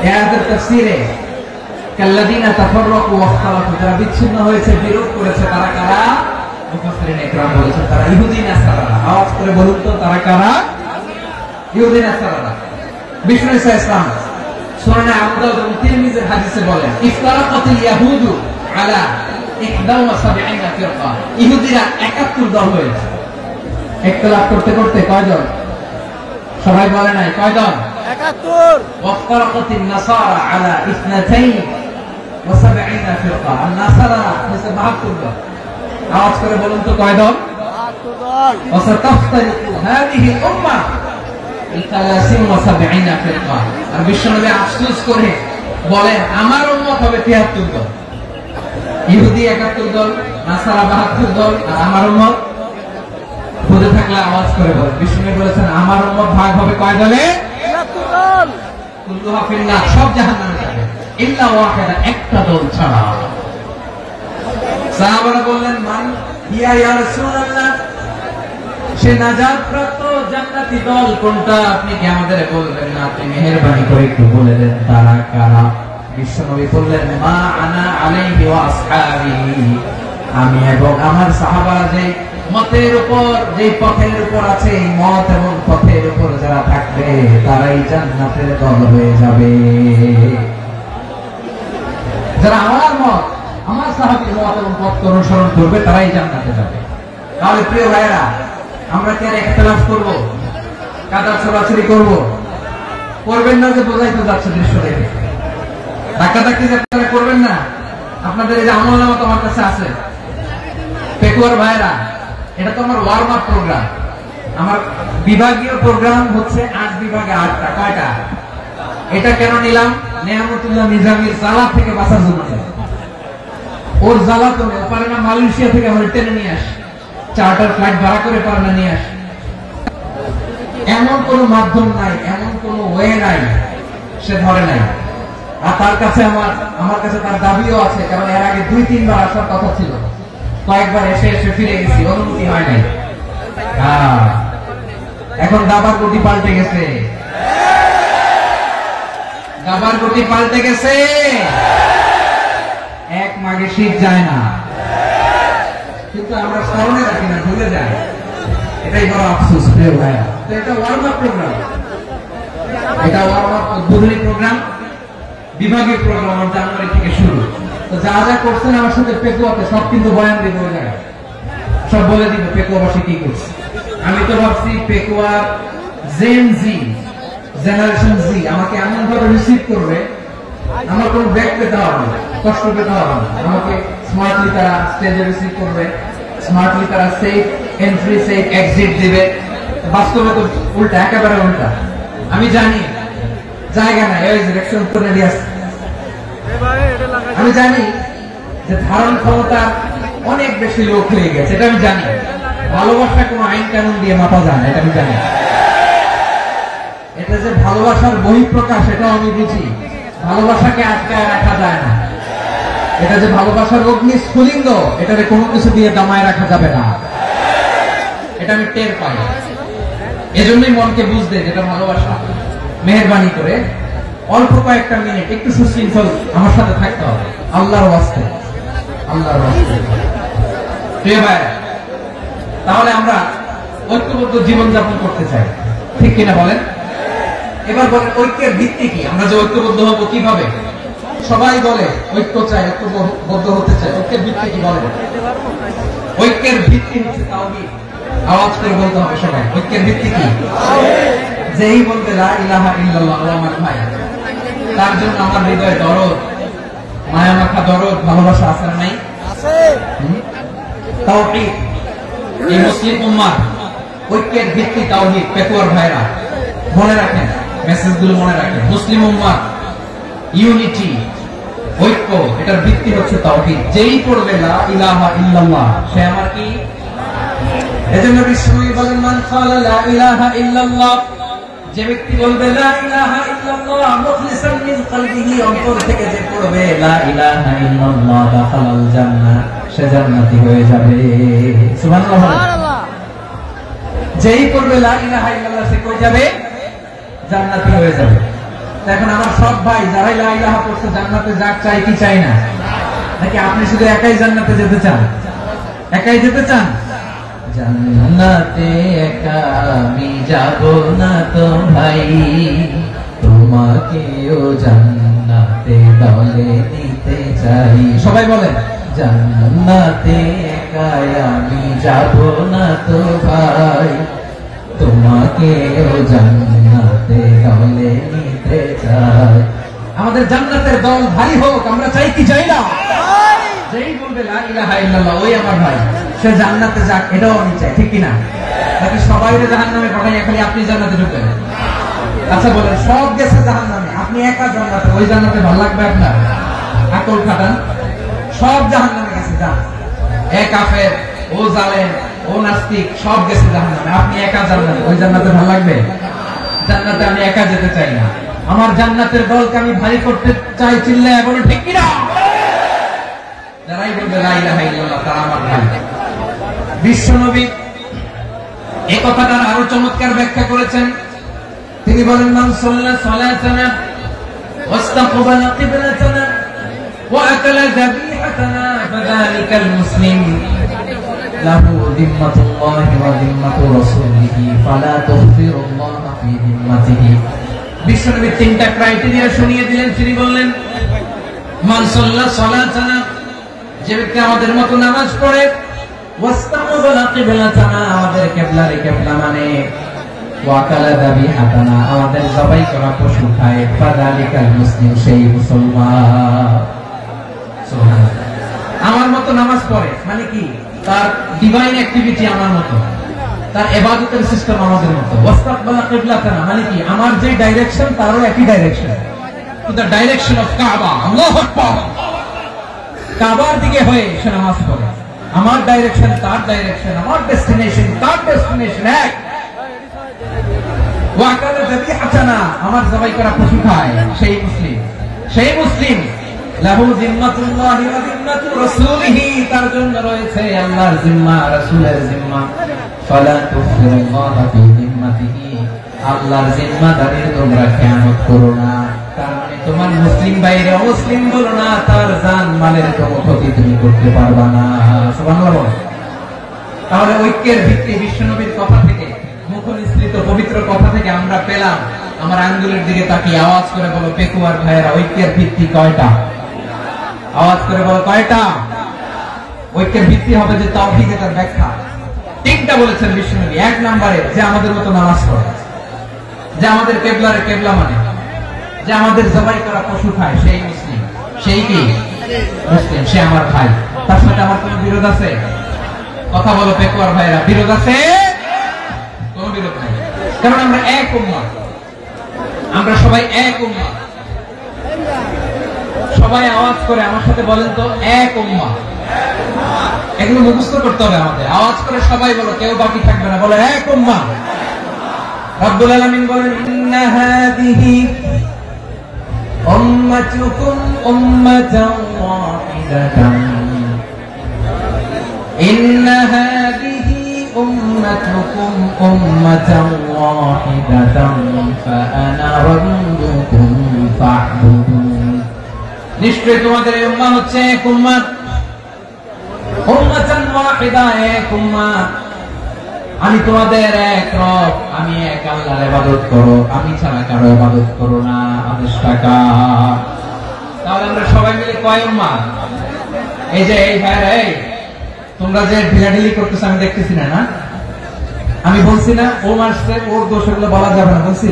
এই আয়াতের তাফসীরে কাল্লাযীনা তাফাররাকু ওয়াখতালাফু, যারা বিচ্ছিন্ন হয়েছে, বিরোধ করেছে, তারা কারা? মুফাসসিরিন ইকরাম বলেছেন তারা ইহুদি নাসারা। আওয়াজ করে বলুন তো, তারা কারা? ইহুদি নাসারা। বিষ্ণু ঈসা ইসলাম সুনানে আবু দাউদ এবং তিরমিজির হাদিসে বলেন, ইফতারাকাতিল ইয়াহুদু আলা 71 ফিরকা, ইহুদিরা 71 দল হয়েছে। ইখতিলাফ করতে করতে কয়জন? সবাই বলে নাই কয়জন? 71। ওয়াফতারাকাতিন নাসারা আলা 72 ফিরকা, আর নাসারা হচ্ছে 72 দল। আওয়াজ করে বলুন তো কয় দল? 72 দল। ওয়াসাতাফতারিকু হাদিহি উম্মাহ 73 ফিরকা। আর বিশ্বনবী আফসোস করে বলেন, আমার উম্মত হবে 73 দল। ইহুদি 71 দল, নাসারা 72 দল, আর আমার উম্মত বুঝে থাকলে আওয়াজ করে বলেন। বিষ্ণু বলেছেন, আমার উম্মত ভাগ হবে কয় দলে? 73 দল। কুল্লুহা ফিন্নার, সব জাহান্নামে যাবে, ইল্লা ওয়াহিদা, একটা দল ছাড়া। সাহাবারা বললেন, মান হিয়া ইয়া রাসূলুল্লাহ, সে নাজাত প্রাপ্ত জান্নাতি দল কোনটা? আপনি কি আমাদের বলবেন না? আপনি মেহেরবানি করে একটু বলে দেন তারা কারা? বিশ্বনবী বললেন, মা আনা আলাইহি ওয়া আসহাবি, আমি এবং আমার সাহাবারা যে মতের উপর, যে পথের উপর আছে, এই মত এবং পথের উপর যারা থাকবে তারাই জান্নাতের দল হয়ে যাবে। যারা আমার মত, আমার সাহাবীর মত এবং পথ অনুসরণ করবে তারাই জান্নাতে যাবে। তাহলে প্রিয় ভাইরা, আমরা কি আর ইখতিলাফ করব, কাদা ছোড়াছুড়ি করব, করবেন না যে বোঝাইতে যাচ্ছে দৃশ্য দেখে। ধাক্কাধাক্কি যে আপনারা করবেন না, আপনাদের এই যে আমলনামা তোমার কাছে আছে। পেকুয়ার ভাইরা, এটা তো আমার ওয়ার্ম আপ প্রোগ্রাম। আমার বিভাগীয় প্রোগ্রাম হচ্ছে 8 বিভাগে 8টা। কয়টা? এটা কেন নিলাম? নেয়ামতুল্লাহ নিজামীর জ্বালা থেকে বাঁচার জন্য। ওর জ্বালা তো পারে না, মালয়েশিয়া থেকে আমার টেনে নিয়ে আসে, চার্টার ফ্লাইট ভাড়া করে পারে না নিয়ে আসে। এমন কোন মাধ্যম নাই, এমন কোন ওয়ে নাই সে ধরে নাই। আর তার কাছে আমার কাছে তার দাবিও আছে, কারণ এর আগে 2-3 বার আসার কথা ছিল, কয়েকবার এসে ফিরে গেছি, অনুমতি হয় নাই। এখন দাবার গতি পাল্টে গেছে, দাবার গতি পাল্টে গেছে। এক মাঘে শীত যায় না, কিন্তু আমরা স্মরণে রাখি না, ভুলে যাই। এটাই বড় আফসোস প্রিয় ভাইয়া। তো এটা ওয়ার্ম আপ প্রোগ্রাম, এটা ওয়ার্ম আপ উদ্বোধনী প্রোগ্রাম, বিভাগীয় প্রোগ্রাম জানুয়ারি থেকে শুরু। তো যা যা করছেন আমার সাথে পেকুয়াতে সব কিন্তু বয়ান দিব, ওই জায়গায় সব বলে দিব পেকুয়াবাসী কি করছে। আমি তো ভাবছি পেকুয়া জেন জি, জেনারেশন জি আমাকে এমন ভাবে রিসিভ করবে, আমার কোনো ব্যাক পেতে হবে না, কষ্ট পেতে হবে না। আমাকে স্মার্টলি তারা স্টেজে রিসিভ করবে, স্মার্টলি তারা সেফ এন্ট্রি সেফ এক্সিট দিবে। বাস্তবে তো উল্টা, একেবারে উল্টা। আমি জানি জায়গা নাই, এই ডিরেকশন করে দিয়ে আসছে। আমি জানি যে ধারণ ক্ষমতা অনেক বেশি লোক হয়ে গেছে, এটা আমি জানি। ভালোবাসা কোনো আইন কানুন দিয়ে মাপা যায় না, এটা আমি জানি। এটা যে ভালোবাসার বহিঃপ্রকাশ, এটাও আমি বুঝি। ভালোবাসাকে আটকায় রাখা যায় না। এটা যে ভালোবাসার অগ্নি স্ফুলিঙ্গ, এটাকে কোনো কিছু দিয়ে দামায় রাখা যাবে না, এটা আমি টের পাই। এজন্যই মনকে বুঝতে যেটা ভালোবাসা। মেহেরবানি করে অল্প কয়েকটা মিনিট একটু সুশৃঙ্খল আমার সাথে থাকতে হবে, আল্লাহর ওয়াস্তে, আল্লাহর ওয়াস্তে। প্রিয় ভাই, তাহলে আমরা ঐক্যবদ্ধ জীবনযাপন করতে চাই, ঠিক কিনা বলেন? এবার বলেন ঐক্যের ভিত্তি কি? আমরা যে ঐক্যবদ্ধ হবো কিভাবে? সবাই বলে ঐক্য চাই, ঐক্যবদ্ধ হতে চাই। ঐক্যের ভিত্তি কি বলেন? ঐক্যের ভিত্তি হচ্ছে তাওহীদ। আওয়াজ করে বলতে হবে সবাই, ঐক্যের ভিত্তি কি? যেই বলবে লা ইলাহা ইল্লাল্লাহ, ও আমার ভাই, তার জন্য আমার হৃদয়ে দরদ, মায়া মাখা দরদ, ভালোবাসা আছে না নাই? আছে। তাওহীদ। এই মুসলিম উম্মাহ ঐক্যের ভিত্তি তাওহীদ। পেকুয়ার ভাইরা মনে রাখেন, মেসেজগুলো মনে রাখেন। মুসলিম উম্মাহ ইউনিটি, ঐক্য, এটার ভিত্তি হচ্ছে তাওহীদ। যেই পড়বে লা ইলাহা ইল্লাল্লাহ, সে আমার কি? এজন্য বিশ্বনবী বলেন, মান ক্বালা লা ইলাহা ইল্লাল্লাহ, যে ব্যক্তি বলবে লা ইলাহা ইল্লাল্লাহ মুখলিসান মিন কলবিহি, অন্তর থেকে যে পড়বে লা ইলাহা ইল্লাল্লাহ, দাখালাল জান্নাহ, সে জান্নাতি হয়ে যাবে। সুবহানাল্লাহ। সুবহানাল্লাহ। যেই পড়বে লা ইলাহা ইল্লাল্লাহ, সে কই যাবে? জান্নাতি হয়ে যাবে। এখন আমার সব ভাই যারা লা ইলাহা পড়ছে জান্নাতে যাক, চাই কি চাই না? নাকি আপনি শুধু একাই জান্নাতে যেতে চান? একাই যেতে চান? জান্নাতে একা আমি যাব না তো ভাই, তোমাকেও জান্নাতে দলে নিতে চাই। সবাই বলেন, জান্নাতে একা আমি যাব না তো ভাই, তোমাকেও জান্নাতে দলে নিতে চাই। আমাদের জান্নাতের দল ভারী হোক, আমরা চাই কি চাই না? যেই বলবে লা ইলাহা ইল্লাল্লাহ, ওই আমার ভাই, সে জান্নাতে যাক, এটাও আমি চাই, ঠিক কিনা? নাকি সবাই জাহান্নামে পাঠাই, খালি আপনি জান্নাতে ঢুকবেন? আচ্ছা বলেন, সব গেছে জাহান্নামে, আপনি একা জান্নাতে, ওই জান্নাতে ভালো লাগবে আপনার? আকল খাটান। সব জাহান্নামে গেছে, যান। এ কাফের, ও জালেম, ও নাস্তিক, সব গেছে জাহান্নামে, আপনি একা জান্নাতে, ওই জান্নাতে ভালো লাগবে? জান্নাতে আমি একা যেতে চাই না, আমার জান্নাতের দলকে আমি ভারী করতে চাই। চিল্লায় বলো ঠিক কিনা? যারাই বলবে লা ইলাহা ইল্লাল্লাহ, তারা আমার ভাই। বিশ্বনবী এই কথাটার আরো চমৎকার ব্যাখ্যা করেছেন। তিনি বলেন, মান সাল্লা সালাতানা ওয়াস্তাকবালা কিবলাতানা ওয়া আকালা যাবিহাতানা ফাযালিকাল মুসলিম লাহু যিম্মাতুল্লাহি ওয়া যিম্মাতু রাসূলিহি ফালা তুযিরুল্লাহ ফি যিম্মাতিহি। বিশ্বনবী তিনটা ক্রাইটেরিয়া শুনিয়ে দিলেন। তিনি বললেন, মান সাল্লা সালাতানা, যে ব্যক্তি আমাদের মতো নামাজ পড়ে, ওয়াস্তাকবালা কিবলাতানা, আমাদের কিবলারে কিবলা মানে, ওয়াকালা যাবিহাতানা, আমাদের জবাই করা পশু খায়, ফাযালিকাল মুসলিম, সেই মুসলমান। সুবহানাল্লাহ। আমার মতো নামাজ পড়ে মানে কি, তার ডিভাইন অ্যাক্টিভিটি আমার মতো, তার ইবাদতের সিস্টেম আমাদের মতো। ওয়াস্তাকবালা কিবলাতানা মানে কি, আমার যে ডাইরেকশন তারও একই direction, to the direction of কাবা। আল্লাহু আকবার। কাবার দিকে হয়ে সে নামাজ পড়ে। আমার ডাইরেকশন তার ডাইরেকশন, আমার ডেস্টিনেশন তার ডেস্টিনেশন এক। ওয়াকালা যাবিহাতানা, আমার জবাই করা পশু খায়, সেই মুসলিম, সেই মুসলিম। লাহু জিম্মাতুল্লাহি ওয়া জিম্মাতু রাসূলিহি, তার জন্য রয়েছে আল্লাহর জিম্মা, রাসূলের জিম্মা। ফালা তুফিরুল্লাহ ফি জিম্মাতিহি, আল্লাহর জিম্মাদারির তোমরা খেয়ানত করো না। তার মানে তোমার মুসলিম বাইরে অমুসলিম বলো না, তার জান মালের কোনো ক্ষতি তুমি করতে পারবা না। সুবহানাল্লাহ। তাহলে ঐক্যের ভিত্তি বিশ্বনবীর কথা থেকে, মুখনিসৃত পবিত্র কথা থেকে আমরা পেলাম। আমার আঙ্গুলের দিকে তাকিয়ে আওয়াজ করে বলো পেকুয়ার ভাইয়েরা, ঐক্যের ভিত্তি কয়টা? আওয়াজ করে বলো কয়টা? ঐক্যের ভিত্তি হবে যে তাওহীদ, এর ব্যাখ্যা তিনটা বলেছেন বিশ্বনবী। এক নম্বরে যে আমাদের মতো নামাজ পড়ে, যে আমাদের কেবলার কেবলা মানে, যে আমাদের জবাই করা পশু খায়, সেই মুসলিম। সেই কি মুসলিম, সে আমার ভাই। তার সাথে আমার কোনো বিরোধ আছে? কথা বলো পেকুয়ার ভাইরা, বিরোধ আছে? কোনো বিরোধ নাই, কারণ আমরা এক উম্মাহ, আমরা সবাই এক উম্মাহ। সবাই আওয়াজ করে আমার সাথে বলেন তো, এক উম্মাহ। এগুলো মুখস্থ করতে হবে আমাদের। আওয়াজ করে সবাই বলো, কেউ বাকি থাকবে না, বলো এক উম্মাহ। রব্বুল আলামিন বলেন, ইন্না হাযিহি উম্মাতুকুম উম্মাতান ওয়াহিদাতান, ইন্না হাযিহি উম্মাতুকুম উম্মাতান ওয়াহিদাতান ফাআনা রাব্বুকুম ফা'বুদুন। নিশ্চয় তোমাদের এই উম্মাহ হচ্ছে এক উম্মাহ, উম্মাতান ওয়াহিদা, এক উম্মাহ। আমি তোমাদের এক রব, আমি এক আল্লাহর ইবাদত করো, আমি ছাড়া কারো ইবাদত করো না। আদেশ টাকা। তাহলে আমরা সবাই মিলে কয় উম্মাহ? এই যে এই ভাইরা, এই তোমরা যে ঢিলাঢিলি করতেছ আমি দেখতেছি না, না আমি বলছি না ও মারছে, ওর দোষ, এগুলো বলা যাবে না বলছি।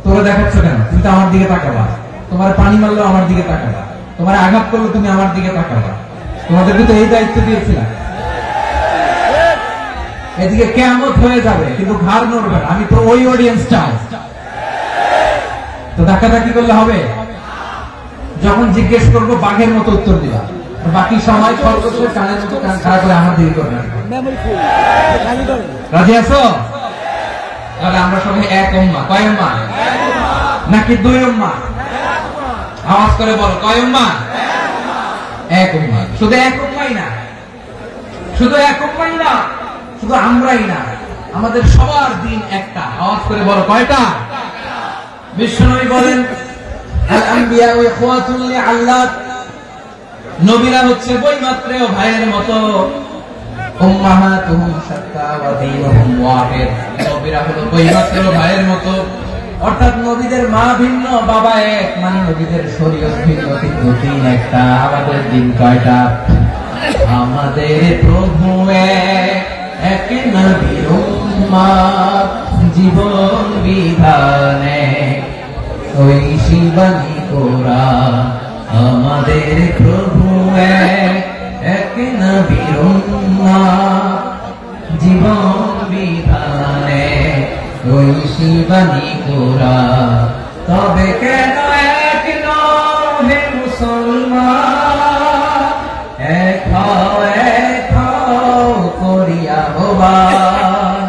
তোরা দেখাচ্ছ কেন? তুমি তো আমার দিকে তাকাবা। তোমার পানি মারলেও আমার দিকে তাকাবা, তোমার আঘাত করলে তুমি আমার দিকে তাকাবা। তোমাদেরকে তো এই দায়িত্ব দিয়েছিলাম। এদিকে কিয়ামত হয়ে যাবে কিন্তু ঘাড় নড়বে না, আমি তো ওই অডিয়েন্স চাই। তো ধাক্কাধাক্কি করলে হবে? যখন জিজ্ঞেস করবো বাঘের মতো উত্তর দিবা, বাকি সময় খরগোশের কানের মতো কান খাড়া করে আমার দিকে করবে। রাজি আছো? তাহলে আমরা সবাই এক উম্মাহ। কয় উম্মাহ? নাকি দুই উম্মাহ? আওয়াজ করে বলো, কয় উম্মাহ? এক উম্মাহ। শুধু এক উম্মাহই না, শুধু এক উম্মাহই না, শুধু আমরাই না, আমাদের সবার দিন একটা। আওয়াজ করে বলো কয়টা? বিশ্বনবী বলেন, আল আম্বিয়া ইখওয়াতুল লিআল্লাত, নবীরা হচ্ছে বৈমাত্রেয় ভাইয়ের মতো। উম্মাহাতুহুম শাত্তা ওয়া দীনুহুম ওয়াহিদ, নবীরা হলো বৈমাত্রেয় ভাইয়ের মতো। অর্থাৎ নবীদের মা ভিন্ন, বাবা এক, মানে নবীদের শরীয়ত ভিন্ন, কিন্তু দিন একটা। আমাদের দিন কয়টা? আমাদের প্রভু এক, এক নবীর উম্মাহ, জীবন বিধানে ওই শিবানী কোরআন। আমাদের প্রভু এক, এক নবীর উম্মাহ, জীবন বিধানে ওই শিবানী কোরআন। তবে কেন এক নও হে মুসলমান, এক হও করিয়া আহ্বান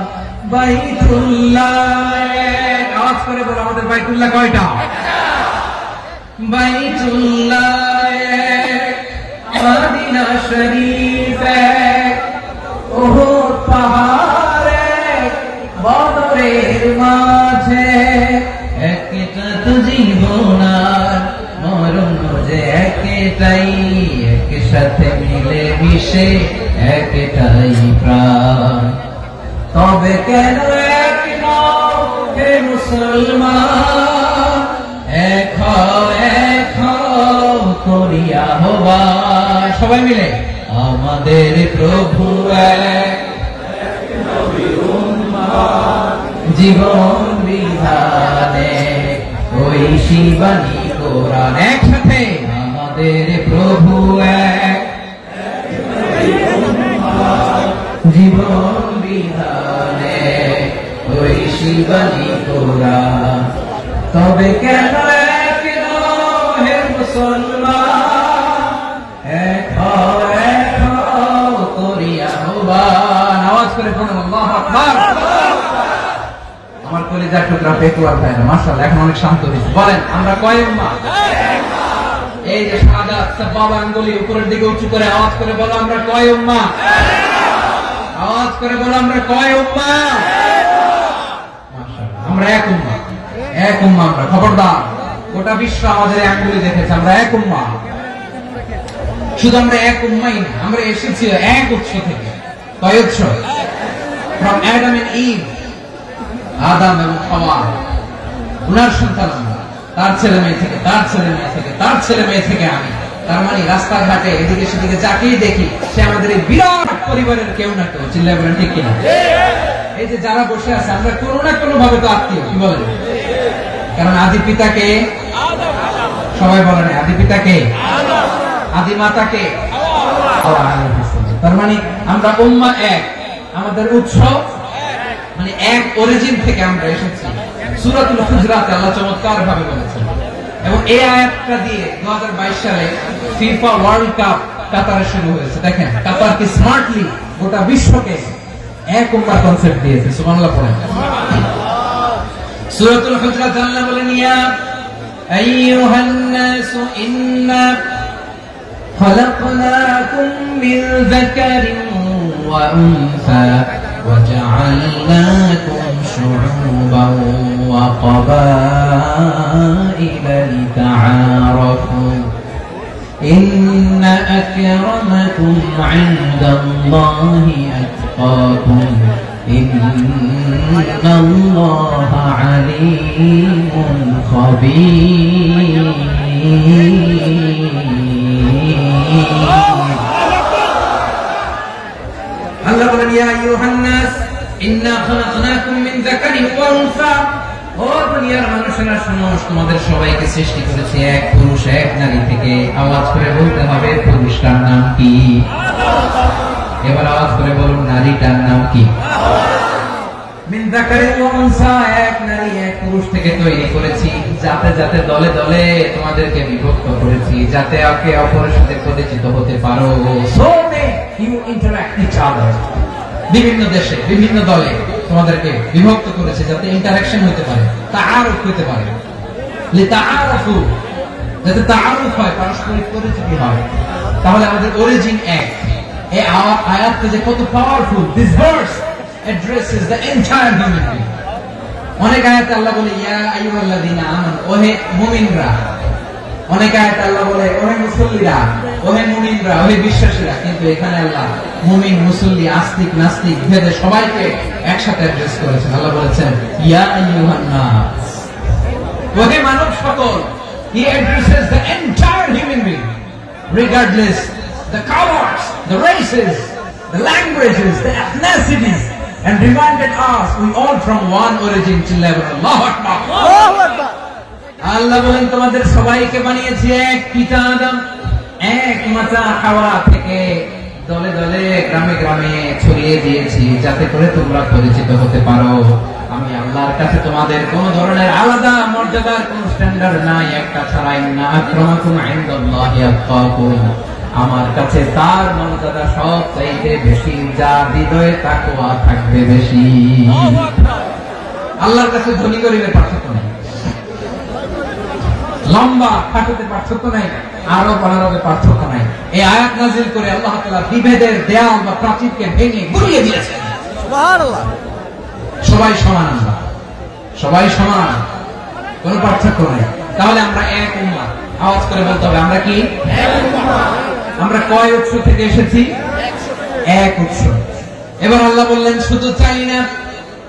বাইতুল্লাহ। আওয়াজ করে বলো, আমাদের বাইতুল্লাহ কয়টা? বাইতুল্লাহ এক, মদিনা শরীফ এক, উহুদ পাহাড় এক, বদরের মাঝে একটা তো জীবন আর মরণ যে একটাই, একসাথে মিলে মিশে একটাই প্রাণ। তবে কেন এক নও হে মুসলমান, এক হও করিয়া আহ্বান। সবাই মিলে, আমাদের প্রভু এক, জীবন বিধানে ওই শিবানী কোরআন। একসাথে আমাদের প্রভু এক, জীবন বিধানে ওই শিবানী কোরআন। তবে কেন এক হে মুসলমান, এক হও করি আহ্বান। আওয়াজ করে বলুন আল্লাহু আকবার। আমার কলিজার টুকরা পেকুয়ার ভাইরা মাশাআল্লাহ এখন অনেক শান্ত হয়েছে। বলেন আমরা কয় উম্মাহ? এই যে শাহাদাত সাবাব আঙ্গুলি উপরের দিকে উঁচু করে আওয়াজ করে বলো আমরা কয় উম্মাহ? আওয়াজ করে বলো আমরা কয় উম্মাহ? মাশাআল্লাহ আমরা এক উম্মাহ, এক উম্মাহ আমরা। খবরদার, গোটা বিশ্ব আমাদের আঙ্গুলি দেখেছে আমরা এক উম্মাহ। শুধু আমরা এক উম্মাই না, আমরা এসেছি এক উৎস থেকে। কয় উৎস? from Adam and Eve, আদম এবং হাওয়া, উনার সন্তান আমরা। তার ছেলে মেয়ে থেকে, তার ছেলে মেয়ে থেকে, তার ছেলে মেয়ে থেকে আমি। তার মানে রাস্তাঘাটে এদিকে সেদিকে যাকেই দেখি সে আমাদের এই বিরাট পরিবারের কেউ না কেউ। চিল্লায় বলেন ঠিক কিনা? এই যে যারা বসে আছে আমরা কোনো না কোনো ভাবে তো আত্মীয়। কি বলেন? কারণ আদি পিতাকে সবাই বলেন, আদি পিতাকে, আদি মাতাকে। তার মানে আমরা উম্মাহ এক, আমাদের উৎস মানে এক অরিজিন থেকে আমরা এসেছি। সূরাতুল হুজরাতে আল্লাহ চমৎকার ভাবে বলেছেন। এবং এই আয়াতটা দিয়ে 2022 সালে ফিফা ওয়ার্ল্ড কাপ কাতারে শুরু হয়েছে। দেখেন কাতার কি স্মার্টলি গোটা বিশ্বকে এক উম্মাহ কনসেপ্ট দিয়েছে। সুবহানাল্লাহ পড়েন। সূরাতুল হুজরাত আল্লাহ বলেন ইয়া আইয়ুহান নাসু ইন্না খলাকনাকুম মিন যাকারিন ওয়া উনসা وجعلناكم شعوبا وقبائل لتعارفوا إن أكرمكم عند الله أتقاكم إن الله عليم خبير আল্লাহ বলেন ইয়া আইয়ুহান নাস ইন্না খালাকনাকুম মিন যাকারিন ওয়া উনসা। ও দুনিয়ার মানুষেরা শোনো, তোমাদের সবাইকে সৃষ্টি করেছি এক পুরুষ এক নারী থেকে। আওয়াজ করে বলতে হবে পুরুষটার নাম কি? এবার আওয়াজ করে বলুন নারীটার নাম কি? মিন যাকারিন ওয়া উনসা, এক নারী এক পুরুষ থেকে তৈরি করেছি। যাতে যাতে দলে দলে তোমাদেরকে বিভক্ত করেছি, যাতে একে অপরের সাথে পরিচিত হতে পারো। So you interact each other. বিভিন্ন দেশে বিভিন্ন দলে তোমাদেরকে বিভক্ত করেছে যাতে ইন্টারঅ্যাকশন হতে পারে, তাআরুফ হতে পারে। লিতাআরফু, যাতে তাআরুফ হয়, পারস্পরিক পরিচিতি হয়। তাহলে আমাদের অরিজিন এক। এই আয়াতটা যে কত powerful. This verse addresses the entire human being. অনেক আয়াতে আল্লাহ বলে ইয়া আইয়ুহাল্লাযীনা আমানু, ওহে মুমিনরা। অনেক আয়াতে আল্লাহ বলে ওহে মুসল্লিরা, ওহে মুমিনরা, ওহে বিশ্বাসীরা। কিন্তু এখানে আল্লাহ মুমিন মুসল্লি আস্তিক নাস্তিক ভেদে সবাইকে একসাথে অ্যাড্রেস করেছেন। আল্লাহ বলেছেন ইয়া আইয়ুহান নাস, ওহে মানব সকল। He addresses the entire human being regardless the colors, the races, the languages, the ethnicities, and reminded us we all from one origin till level. Allahu Akbar, Allahu Akbar। আল্লাহ বলেন তোমাদের সবাইকে বানিয়েছি এক পিতা আদম, এক মাতা হাওয়া থেকে। দলে দলে গ্রামে গ্রামে ছড়িয়ে দিয়েছি যাতে করে তোমরা পরিচিত হতে পারো। আমি আল্লাহর কাছে তোমাদের কোন ধরনের আলাদা মর্যাদার কোন স্ট্যান্ডার্ড নাই, একটা ছাড়াই না। আক্রামাকুম ইনদাল্লাহি আতকাকুম, আমার কাছে তার মর্যাদা সব চাইতে বেশি, যার হৃদয়ে তাকওয়া থাকবে বেশি। আল্লাহর কাছে ধনী গরিবের পার্থক্য নেই, লম্বা খাটুতে পার্থক্য নাই, আরো বাড়াবে পার্থক্য নাই। এই আয়াত নাযিল করে আল্লাহ তাআলা বিভেদের দেয়াল বা প্রাচীরকে ভেঙে গুড়িয়ে দিয়েছেন। সুবহানাল্লাহ। সবাই সমান, আমরা সবাই সমান, কোনো পার্থক্য নাই। তাহলে আমরা এক উম্মাহ। আওয়াজ করে বলতে হবে আমরা কি? এক উম্মাহ। আমরা কয় উৎস থেকে এসেছি? এক উৎস। এবার আল্লাহ বললেন শুধু চাই না,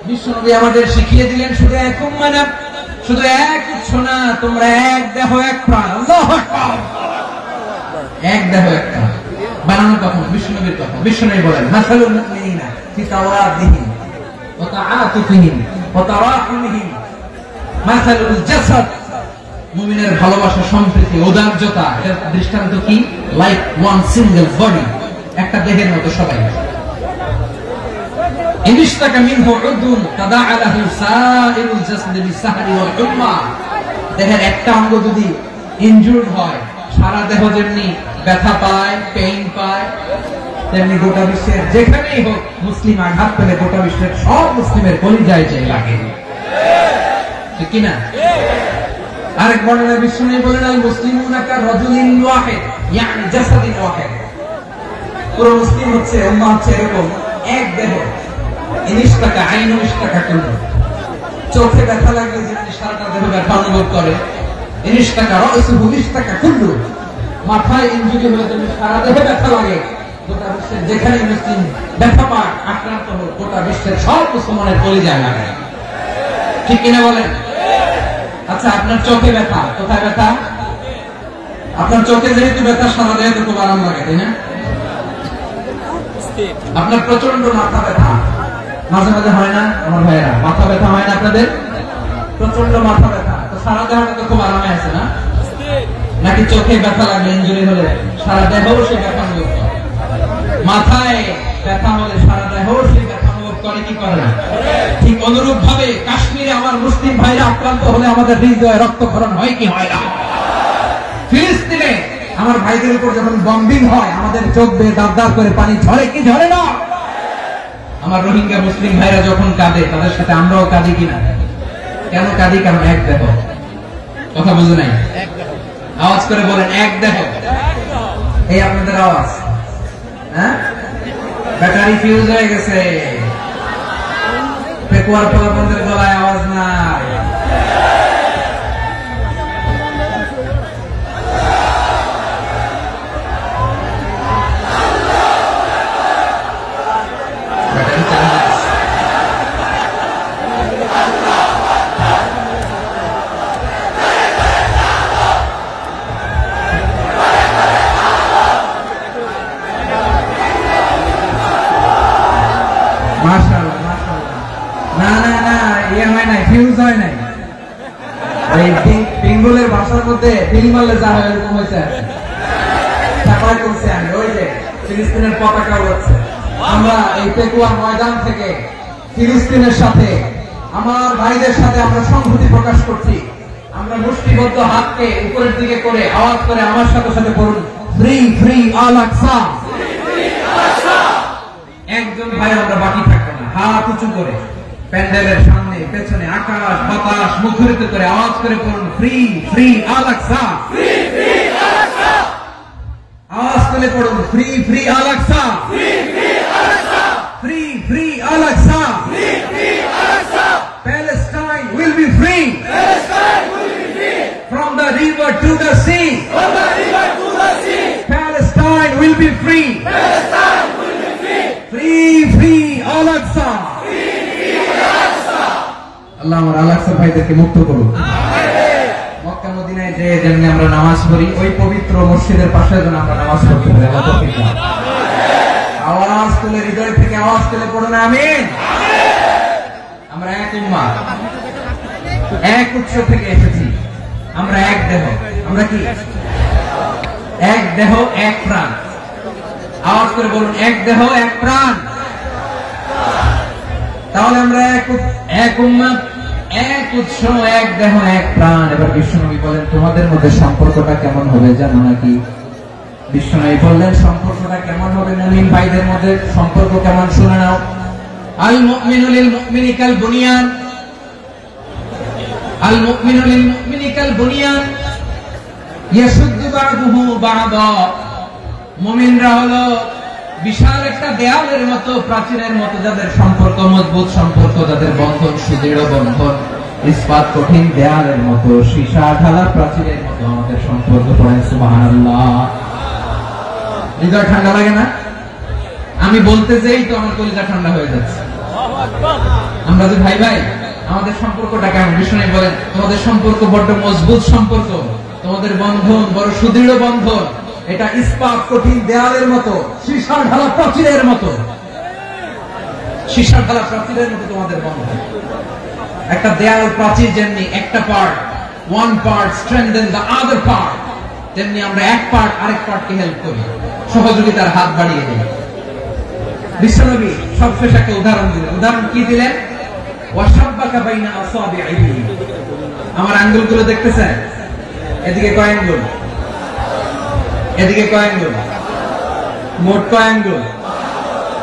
বিশ্বনবী আমাদের শিখিয়ে দিলেন শুধু এক উম্মাহ না, শুধু এক উৎস না, তোমরা এক দেহ এক প্রাণ। আল্লাহু আকবার। এক দেহ এক প্রাণ বানানোর কথা বিশ্বনবীর কথা। বিশ্বনবী বলেন মাসালুল মুমিনিনা ফি তাওয়াদিহিম ওয়া তাআতুফিহিম ওয়া তারাহুমিহিম মাসালুল জাসাদ, মুমিনের ভালোবাসা, সম্প্রীতি, ঔদার্যতা, এর দৃষ্টান্ত কি? লাইক ওয়ান সিঙ্গেল বডি, একটা দেহের মতো সবাই। ইনিশতাকা মিনহু উদুন তাদাআ লাহু সাইরুল জাসাদি বিসাহরি ওয়াল হুম্মা, দেহের একটা অঙ্গ যদি ইনজুর্ড হয়, সারা দেহ যেমনি ব্যথা পায়, পেইন পায়, তেমনি গোটা বিশ্বের যেখানেই হোক মুসলিম আঘাত পেলে গোটা বিশ্বের সব মুসলিমের কলিজায় চাই লাগে, ঠিক কিনা? আরেক বর্ণনায় বিশ্বনবী বলেন, আল মুসলিমুনা কা রাজুলিন ওয়াহিদ, ইয়ানি জাসাদিন ওয়াহিদ, পুরো মুসলিম হচ্ছে, উম্মাহ হচ্ছে এরকম এক দেহ। ইনিশতাকা আইনু ইশতাকা কুল্লু, চোখে ব্যথা লাগলে যেমনি সারাটা দেহ ব্যথা অনুভব করে, ইনিশতাকা রাসুহু ইশতাকা কুল্লু, মাথায় ইনজুরি হলে যেমনি সারা দেহে ব্যথা লাগে, গোটা বিশ্বের যেখানে মুসলিম ব্যথা পায়, আক্রান্ত হোক, গোটা বিশ্বের সব মুসলমানের কলিজায় লাগে, ঠিক কিনা বলেন? আচ্ছা, আপনার চোখে ব্যথা, কোথায় ব্যথা? আপনার চোখে যেহেতু ব্যথা, সারা দেহে তো খুব আরাম লাগে, তাই না? আপনার প্রচন্ড মাথা ব্যথা মাঝে মাঝে হয় না আমার ভাইয়েরা? মাথা ব্যথা হয় না আপনাদের? প্রচন্ড মাথা ব্যথা, তো সারা দেহটা তো খুব আরামে আছে না? নাকি চোখে ব্যথা লাগলে, ইনজুরি হলে সারা দেহ সে ব্যথা অনুভব করে? মাথায় ব্যথা হলে সারা দেহ সে ব্যথা অনুভব করে কি করে না? ঠিক অনুরূপ ভাবে কাশ্মীরে আমার মুসলিম ভাইরা আক্রান্ত হলে আমাদের হৃদয়ে রক্তক্ষরণ হয় কি হয় না? ফিলিস্তিনে আমার ভাইদের উপর যখন বম্বিং হয়, আমাদের চোখ বেয়ে দাঁত দাঁত করে পানি ঝরে কি ঝরে না? আমার রোহিঙ্গা মুসলিম ভাইরা যখন কাঁদে, তাদের সাথে আমরাও কাঁদি কিনা? কেন কাঁদি? কারণ এক দেহ। কথা বুঝে নাই? আওয়াজ করে বলেন, এক দেহ। এই আপনাদের আওয়াজ, হ্যাঁ? ব্যাটারি ফিউজ হয়ে গেছে, পেকুয়ার পোলাপনদের গলায় আওয়াজ নাই। বেঙ্গলের ভাষার মধ্যে বিল মারলে যা হয় এরকম হয়েছে, ওই যে ফিলিস্তিনের পতাকা উড়াচ্ছে। আমরা এই পেকুয়ার ময়দান থেকে ফিলিস্তিনের সাথে, আমার ভাইদের সাথে আমরা সংহতি প্রকাশ করছি। আমরা মুষ্টিবদ্ধ হাতকে উপরের দিকে করে আওয়াজ করে আমার সাথে সাথে পড়ুন, ফ্রি ফ্রি আল আকসা। একজন ভাই আমরা বাকি থাকবো না, হাত উঁচু করে প্যান্ডেলের সামনে পেছনে আকাশ বাতাস মুখরিত করে আওয়াজ করে পড়ুন, ফ্রি ফ্রি আল আকসা। আওয়াজ করে পড়ুন, free free Al Aqsa, free free Al Aqsa. Palestine will be free from the river to the sea. Palestine will be free. Free free Al Aqsa. আল্লাহ আমার আল আকসা ভাইদেরকে মুক্ত করুন। মক্কা মদিনায় যে যেমনি আমরা নামাজ পড়ি, ওই পবিত্র মসজিদের পাশে যেন আমরা নামাজ পড়তে পারি। আওয়াজ তুলে, হৃদয় থেকে আওয়াজ তুলে পড়ুন আমিন। আমরা এক উম্মাহ, এক উৎস থেকে এসেছি, আমরা এক দেহ। আমরা কি? এক দেহ এক প্রাণ। আওয়াজ করে বলুন, এক দেহ এক প্রাণ। তাহলে আমরা এক উম্মাহ, এক উৎস, এক দেহ এক প্রাণ। এবার বিশ্বনবী বলেন, তোমাদের মধ্যে সম্পর্কটা কেমন হবে জানো নাকি? বিশ্বনবী বললেন, সম্পর্কটা কেমন হবে মুমিন ভাইদের মধ্যে? সম্পর্ক কেমন শুনে নাও। আল মুমিনু লিল মুমিনি কাল বুনিয়ান, আল মুমিনু লিল মুমিনি কাল বুনিয়ান ইয়াশুদ্দু বা'দুহু বা'দা। মুমিনরা হলো বিশাল একটা দেয়ালের মতো, প্রাচীরের মতো, যাদের সম্পর্ক মজবুত সম্পর্ক, যাদের বন্ধন সুদৃঢ় বন্ধন, ইস্পাত কঠিন দেয়ালের মতো, সীসা ঢালা প্রাচীরের মতো আমাদের সম্পর্ক। পড়েন সুবহানাল্লাহ। হৃদয় ঠান্ডা লাগে না? আমি বলতে যেই তো আমার কলিজা ঠান্ডা হয়ে যাচ্ছে। আমরা যে ভাই ভাই, আমাদের সম্পর্কটা কেমন? বিষ্ণু বলেন, তোমাদের সম্পর্ক বড্ড মজবুত সম্পর্ক, তোমাদের বন্ধন বড় সুদৃঢ় বন্ধন, এটা ইস্পাত কঠিন দেয়ালের মতো, সীসা ঢালা প্রাচীরের মতো, সীসা ঢালা প্রাচীরের মতো তোমাদের বন্ধন। একটা দেয়াল প্রাচীর যেমনি একটা part, one part strengthen the other part, তেমনি আমরা এক পার্ট আরেক পার্টকে হেল্প করি, সহযোগিতার হাত বাড়িয়ে দিই। বিশ্বনবী সবশেষ একটা উদাহরণ দিলেন। উদাহরণ কি দিলেন? ওয়াশাব্বাকা বাইনা আসাবিহি। আমার আঙ্গুলগুলো দেখতেছেন? এদিকে কয় আঙ্গুল? এদিকে কয় আঙ্গুল? মোট কয় আঙ্গুল?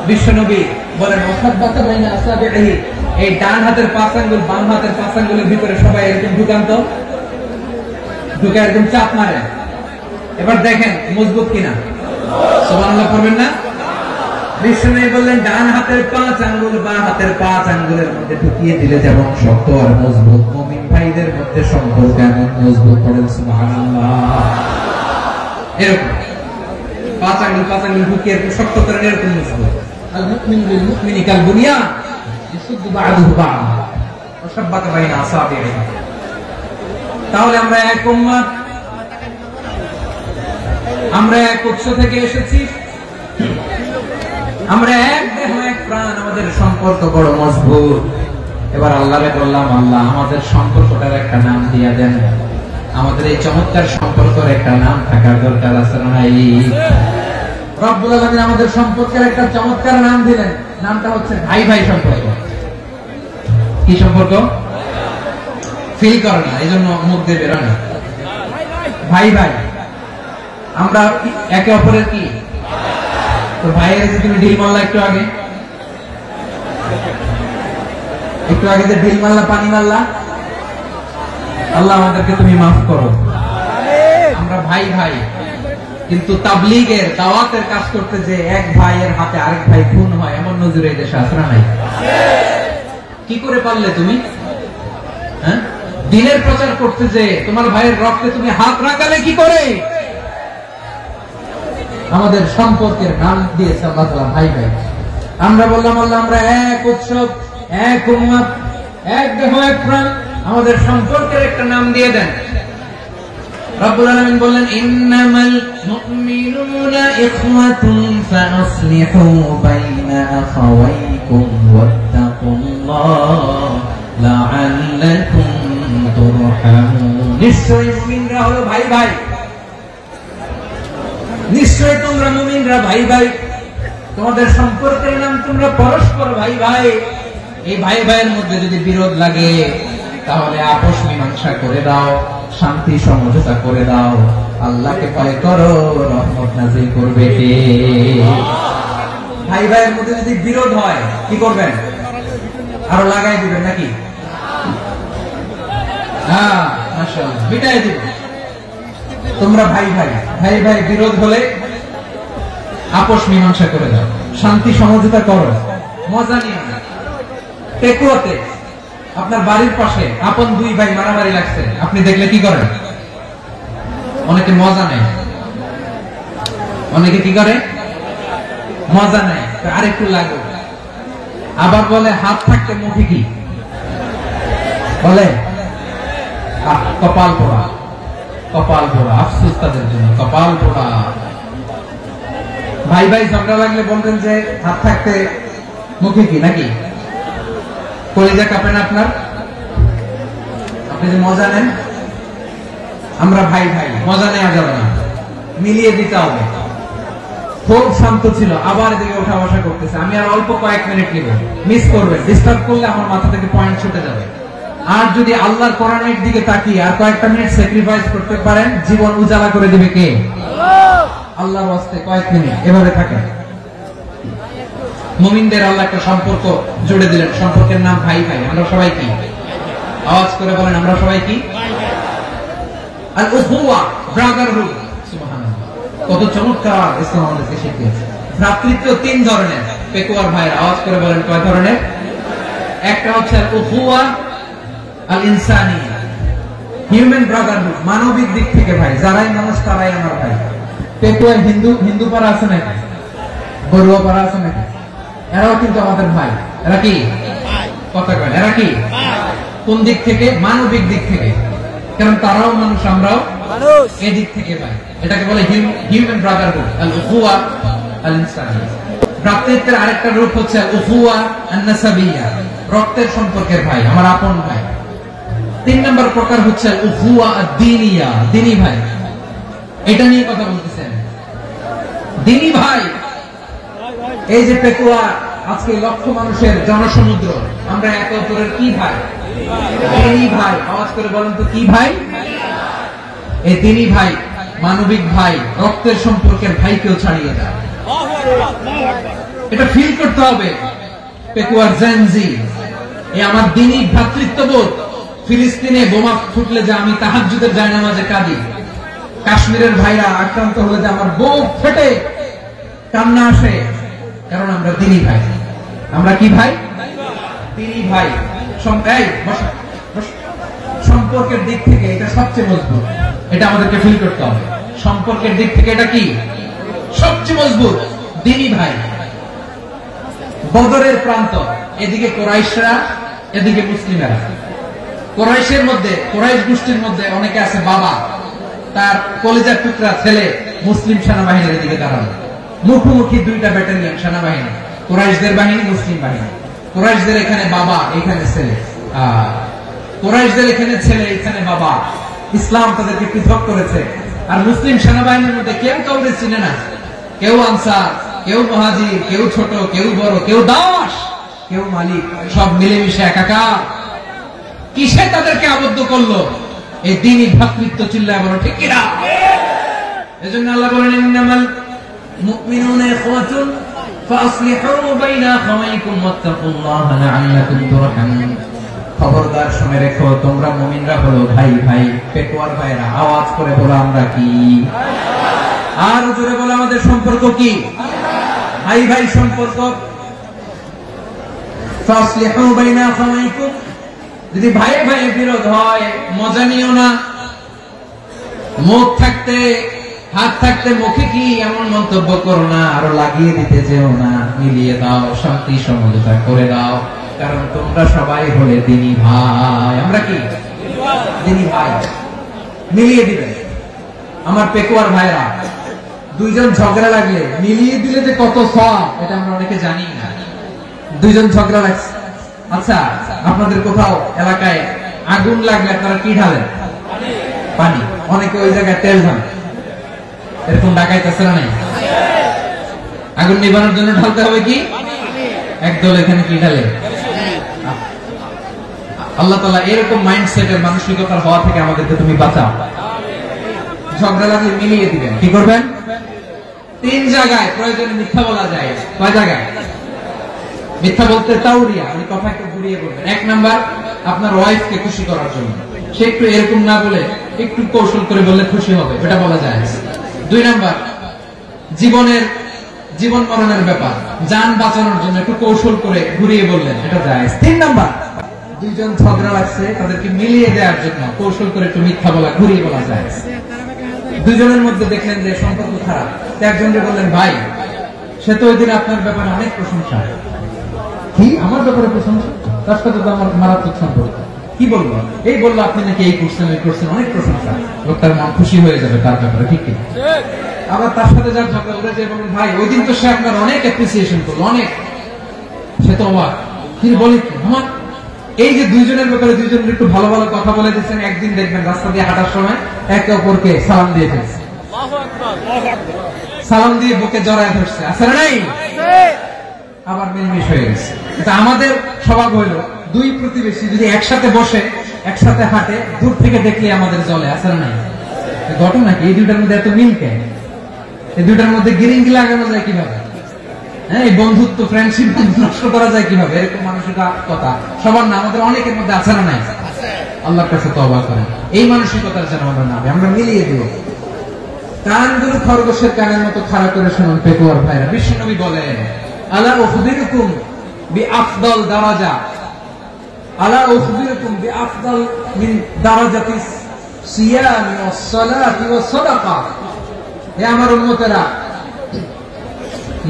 বিশ্বনবী বলেন ওয়াশাব্বাকা বাইনা আসাবিহি, এই ডান হাতের 5 আঙ্গুল বাম হাতের 5 আঙ্গুলের ভিতরে সবাই এরকম ঢুকান্ত, ঢুকে একদম চাপ মারে। এবার দেখেন মজবুত কিনা। সুবহানাল্লাহ পড়বেন না? বিশ্বনবী বললেন ডান হাতের 5 আঙ্গুল বাম হাতের 5 আঙ্গুলের মধ্যে ঢুকিয়ে দিলে যেমন শক্ত আর মজবুত, মুমিন ভাইদের মধ্যে সম্পর্ক এমন মজবুত। পড়েন সুবহানাল্লাহ। এরকম 5 আঙ্গুল ঢুকিয়ে শক্ত করে এরকম মজবুত। আল মুমিনু লিল মুমিনি কাল বুনিয়ান ইয়াসুদ্দু বা'দুহু বা'দ ওয়া শাব্বাকা বাইনা আসাবিহি। তাহলে আমরা এক উম্মত, আমরা এক উৎস থেকে এসেছি, আমরা এক দেহ এক প্রাণ, আমাদের সম্পর্ক বড় মজবুত। এবার আল্লাহরে বললাম, আল্লাহ আমাদের সম্পর্কটার একটা নাম দিয়া দেন। আমাদের এই চমৎকার সম্পর্কের একটা নাম থাকার দরকার আছে না? রব্বুল আলামিন আমাদের সম্পর্কের একটা চমৎকার নাম দিলেন, নামটা হচ্ছে ভাই ভাই সম্পর্ক। কি সম্পর্ক? ফিল করে না, এই জন্য মুখ দিয়ে বেরোয় না। ভাই ভাই, আমরা একে অপরের কি? তো ভাইয়ের যে তুমি ঢিল মারলা একটু আগে যে ঢিল মারলা, পানি মারলা, আল্লাহ আমাদেরকে তুমি মাফ করো। আমরা ভাই ভাই, কিন্তু তাবলীগের দাওয়াতের কাজ করতে যে এক ভাইয়ের হাতে আরেক ভাই খুন হয়, এমন নজির এই দেশে আছে না নাই? কি করে পারলে তুমি? হ্যাঁ, দিনের প্রচার করতে যে তোমার ভাইয়ের রক্তে তুমি হাত রাখালে কি করে? আমাদের সম্পর্কের নাম দিয়েছে আল্লাহ তাআলা ভাই ভাই। আমরা বললাম আল্লাহ আমরা এক উৎসব, এক উম্মত, এক দেহ এক প্রাণ, আমাদের সম্পর্কের একটা নাম দিয়ে দেন। রব্বুল আলামিন বললেন ইন্নামাল মুমিনুনা ইখওয়াতুন ফাসলিহু বাইনা আখাওয়াইকুম ওয়াত্তাকুল্লাহ লাআল্লাকুম তুরহামুন। নিশ্চয়ই মুমিনরা হলো ভাই ভাই, নিশ্চয়ই তোমরা মুমিনরা ভাই ভাই, তোমাদের সম্পর্কের নাম তোমরা পরস্পর ভাই ভাই। এই ভাই ভাইয়ের মধ্যে যদি বিরোধ লাগে তাহলে আপোষ মীমাংসা করে দাও, শান্তি সমঝোতা করে দাও। আল্লাহকে ভয় করো, রহমত নাযিল করবে কে? ভাই ভাইয়ের মধ্যে যদি বিরোধ হয় কি করবেন? আরো লাগাই দিবেন নাকি? হ্যাঁ, মাশাআল্লাহ, মিটাই দিবেন। তোমরা ভাই ভাই, ভাই ভাই বিরোধ হলে আপোষ মীমাংসা করে দাও, শান্তি সমঝোতা করো, মজা নিও না। টেকুয়াতে আপনার বাড়ির পাশে আপন দুই ভাই মারামারি লাগছে, আপনি দেখলে কি করেন? অনেকে মজা নেয়, অনেকে কি করে? মজা নেয়, আরেকটু লাগো। আবার বলে হাত থাকতে মুখে কি বলে? কপাল পোড়া, কপাল পোড়া। আফসোস তাদের জন্য, কপাল পোড়া। ভাই ভাই ঝগড়া লাগলে বলবেন যে হাত থাকতে মুখে কি, নাকি? কলিজা কাঁপে না আপনার? আপনি যে মজা নেন। আমরা ভাই ভাই, মজা নেওয়া যাবে না, মিলিয়ে দিতে হবে। খুব শান্ত ছিল, আবার এদিকে ওঠা বসা করতেছে। আমি আর অল্প কয়েক মিনিট নিব, মিস করবেন। ডিস্টার্ব করলে আমার মাথা থেকে পয়েন্ট ছুটে যাবে। আর যদি আল্লাহর কোরআনের দিকে তাকিয়ে আর কয়েকটা মিনিট স্যাক্রিফাইস করতে পারেন, জীবন উজালা করে দিবে কে? আল্লাহর ওয়াস্তে কয়েক মিনিট এভাবে থাকে। মুমিনদের আল্লাহ একটা সম্পর্ক জুড়ে দিলেন, সম্পর্কের নাম ভাই ভাই। আমরা সবাই কি? আওয়াজ করে বলেন, আমরা সবাই কি? আল উখওয়া, ব্রাদারহুড। সুবহানাল্লাহ, কত চমৎকার ইসলাম আমাদেরকে শিখিয়েছে। ভ্রাতৃত্ব 3 ধরনের। পেকুয়ার ভাইয়ের আওয়াজ করে বলেন কয় ধরনের? একটা হচ্ছে আল উখওয়া আল ইনসানিয়া, হিউম্যান ব্রাদারহুড, মানবিক দিক থেকে ভাই, যারাই মানুষ তারাই আমার ভাই। পেকুয়ার হিন্দু পাড়া আছে নাকি? বড়ুয়া পাড়া আছে নাকি? এরাও কিন্তু আমাদের ভাই। এরা কি কথা কয়? এরা কি? কোন দিক থেকে? মানবিক দিক থেকে। কারণ তারাও মানুষ, আমরাও মানুষ, এই দিক থেকে ভাই। এটাকে বলে হিউম্যান ব্রাদারহুড, আল উখওয়া আল ইনসানিয়া। ভ্রাতৃত্বের আরেকটা রূপ হচ্ছে আল উখওয়া আন নাসাবিয়া, রক্তের সম্পর্কের ভাই, আমার আপন ভাই। 3 নম্বর প্রকার হচ্ছে উখুয়া দ্বীনিয়া, দ্বীনি ভাই। এটা নিয়ে কথা বলতেছেন, দ্বীনি ভাই। এই যে পেকুয়া, আজকে লক্ষ মানুষের জনসমুদ্র, আমরা একে অপরের কি ভাই? দ্বীনি ভাই। আওয়াজ করে বলেন তো কি ভাই? এই দ্বীনি ভাই, মানবিক ভাই, রক্তের সম্পর্কের ভাইকেও ছাড়িয়ে যায়। এটা ফিল করতে হবে। পেকুয়ার জেনজি, এই আমার দ্বীনি ভ্রাতৃত্ববোধ। ফিলিস্তিনে বোমা ফুটলে যে আমি তাহাজ্জুদের জায়নামাজে কাঁদি, কাশ্মীরের ভাইরা আক্রান্ত হলে যে আমার বুক ফেটে কান্না আসে, কারণ আমরা দ্বীনি ভাই। আমরা কি ভাই? দ্বীনি ভাই। সম্পর্কের দিক থেকে এটা সবচেয়ে মজবুত, এটা আমাদেরকে ফিল করতে হবে। সম্পর্কের দিক থেকে এটা কি সবচেয়ে মজবুত? দ্বীনি ভাই। বদরের প্রান্ত, এদিকে কুরাইশরা, এদিকে মুসলিমেরা। কুরাইশের মধ্যে, কুরাইশ গোষ্ঠীর মধ্যে অনেকে আছে বাবা, তার কলিজার টুকরা ছেলে মুসলিম সেনাবাহিনীর দিকে দাঁড়ানো, মুখোমুখি দুইটা ব্যাটালিয়ন সেনাবাহিনী, কুরাইশদের বাহিনী, মুসলিম বাহিনী। কুরাইশদের এখানে বাবা, এখানে ছেলে। কুরাইশদের এখানে ছেলে, এখানে বাবা। ইসলাম তাদেরকে পৃথক করেছে। আর মুসলিম সেনাবাহিনীর মধ্যে কেউ কাউকে চিনে না, কেউ আনসার, কেউ মুহাজির, কেউ ছোট, কেউ বড়, কেউ দাস, কেউ মালিক, সব মিলেমিশে একাকার। কিসে তাদেরকে আবদ্ধ করলো? এই দ্বীনি ভ্রাতৃত্ব। চিল্লায় বলো ঠিক কিনা? এজন্য আল্লাহ বলেন, ইন্নামাল মুমিনুনা ইখওয়াতুন ফাসলিহু বাইনা আখাওয়াইকুম ওয়াত্তাকুল্লাহা লাআল্লাকুম তুরহামুন। খবরদার শুনে রেখো, তোমরা মুমিনরা হলো ভাই ভাই। পেকুয়ার ভাইরা, আওয়াজ করে বলো আমরা কি? আর জোরে বলো আমাদের সম্পর্ক কি? ভাই ভাই সম্পর্ক। ফাসলিহু বাইনা আখাওয়াইকুম। যদি ভাই ভাই বিরোধ হয়, মজা নিও না। মুখ থাকতে, হাত থাকতে মুখে কি এমন মন্তব্য করো না, আরো লাগিয়ে দিতে যেও না। মিলিয়ে দাও, শান্তি সমঝোতা করে দাও, কারণ তোমরা সবাই হলে দ্বীনি ভাই। আমরা কি? দ্বীনি ভাই। মিলিয়ে দিবে। আমার পেকুয়ার ভাইরা, দুইজন ঝগড়া লাগলে মিলিয়ে দিলে যে কত সওয়াব, এটা আমরা অনেকে জানি না। দুইজন ঝগড়া লাগছে, আচ্ছা আপনাদের কোথাও এলাকায় আগুন লাগলে আপনারা কি ঢালেন? পানি। অনেকে ওই জায়গায় তেল ঢালেন। এরকম ডাকাইতেছে না? নাই। আগুন নিবানোর জন্য ঢালতে হবে কি? একদল এখানে কি ঢালে? আল্লাহ তাআলা এরকম মাইন্ডসেটের মানসিকতার হওয়া থেকে আমাদেরকে তুমি বাঁচাও। ঝগড়া লাগলে মিলিয়ে দিবেন। কি করবেন? 3 জায়গায় প্রয়োজনে মিথ্যা বলা যায়। কয় জায়গায় মিথ্যা বলতে? তাওরিয়া, ওই কথাকে ঘুরিয়ে বলবেন। 1 নাম্বার, আপনার ওয়াইফকে খুশি করার জন্য। সে একটু এরকম না বলে একটু কৌশল করে বললে খুশি হবে, এটা বলা যায়। 2 নাম্বার, জীবন মরণের ব্যাপার, জান বাঁচানোর জন্য একটু কৌশল করে ঘুরিয়ে বললেন, এটা যায়। 3 নাম্বার, দুইজন ঝগড়া লাগছে, তাদেরকে মিলিয়ে দেওয়ার জন্য কৌশল করে একটু মিথ্যা বলা, ঘুরিয়ে বলা যায়। দুজনের মধ্যে দেখলেন যে সম্পর্ক খারাপ, একজনকে বললেন ভাই, সে তো ওই দিন আপনার ব্যাপারে অনেক প্রশংসা। কি আমার ব্যাপারে প্রশংসা? তার সাথে তো আমার মারাত্মক সম্পর্ক। কি বলবো? এই বললো আপনি নাকি এই করছেন, ওই করছেন, অনেক প্রশংসা। লোকটার মন খুশি হয়ে যাবে তার ব্যাপারে, ঠিক কি? আবার তার সাথে যার ঝগড়া করে যে বলুন ভাই, ওই দিন তো সে আপনার অনেক অ্যাপ্রিসিয়েশন করলো, অনেক। সে তো অবাক। তিনি বলে কি আমার এই যে দুইজনের ব্যাপারে দুইজনের একটু ভালো ভালো কথা বলে দিচ্ছেন, একদিন দেখবেন রাস্তা দিয়ে হাঁটার সময় একে অপরকে সালাম দিয়ে ফেলছে, সালাম দিয়ে বুকে জড়ায় ধরছে, আছে না নাই? আবার মিলমিশ হয়ে গেছে। এটা আমাদের স্বভাব হইল, দুই প্রতিবেশী যদি একসাথে বসে একসাথে হাঁটে, দূর থেকে দেখলে আমাদের জলে, আছে না নাই? ঘটনা কি? এই দুইটার মধ্যে এত মিল কেন? এই দুইটার মধ্যে গিরিঙ্গি লাগানো যায় কিভাবে? হ্যাঁ, এই বন্ধুত্ব, ফ্রেন্ডশিপ নষ্ট করা যায় কিভাবে? এরকম মানসিকতা সবার না, আমাদের অনেকের মধ্যে আছে না নাই? আল্লাহর কাছে তওবা করেন, এই মানসিকতার যেন আমরা না, আমরা মিলিয়ে দিব। কানগুলো খরগোশের কানের মতো খাড়া করে শুনুন পেকুয়ার ভাইরা। বিশ্বনবী বলেন, আলা উখবিরুকুম বিআফদাল দারাজা, আলা উখবিরুকুম বিআফদাল মিন দারাজাতিস সিয়ামি ওয়াস সালাতি ওয়াস সাদাকা। হে আমার উম্মতেরা,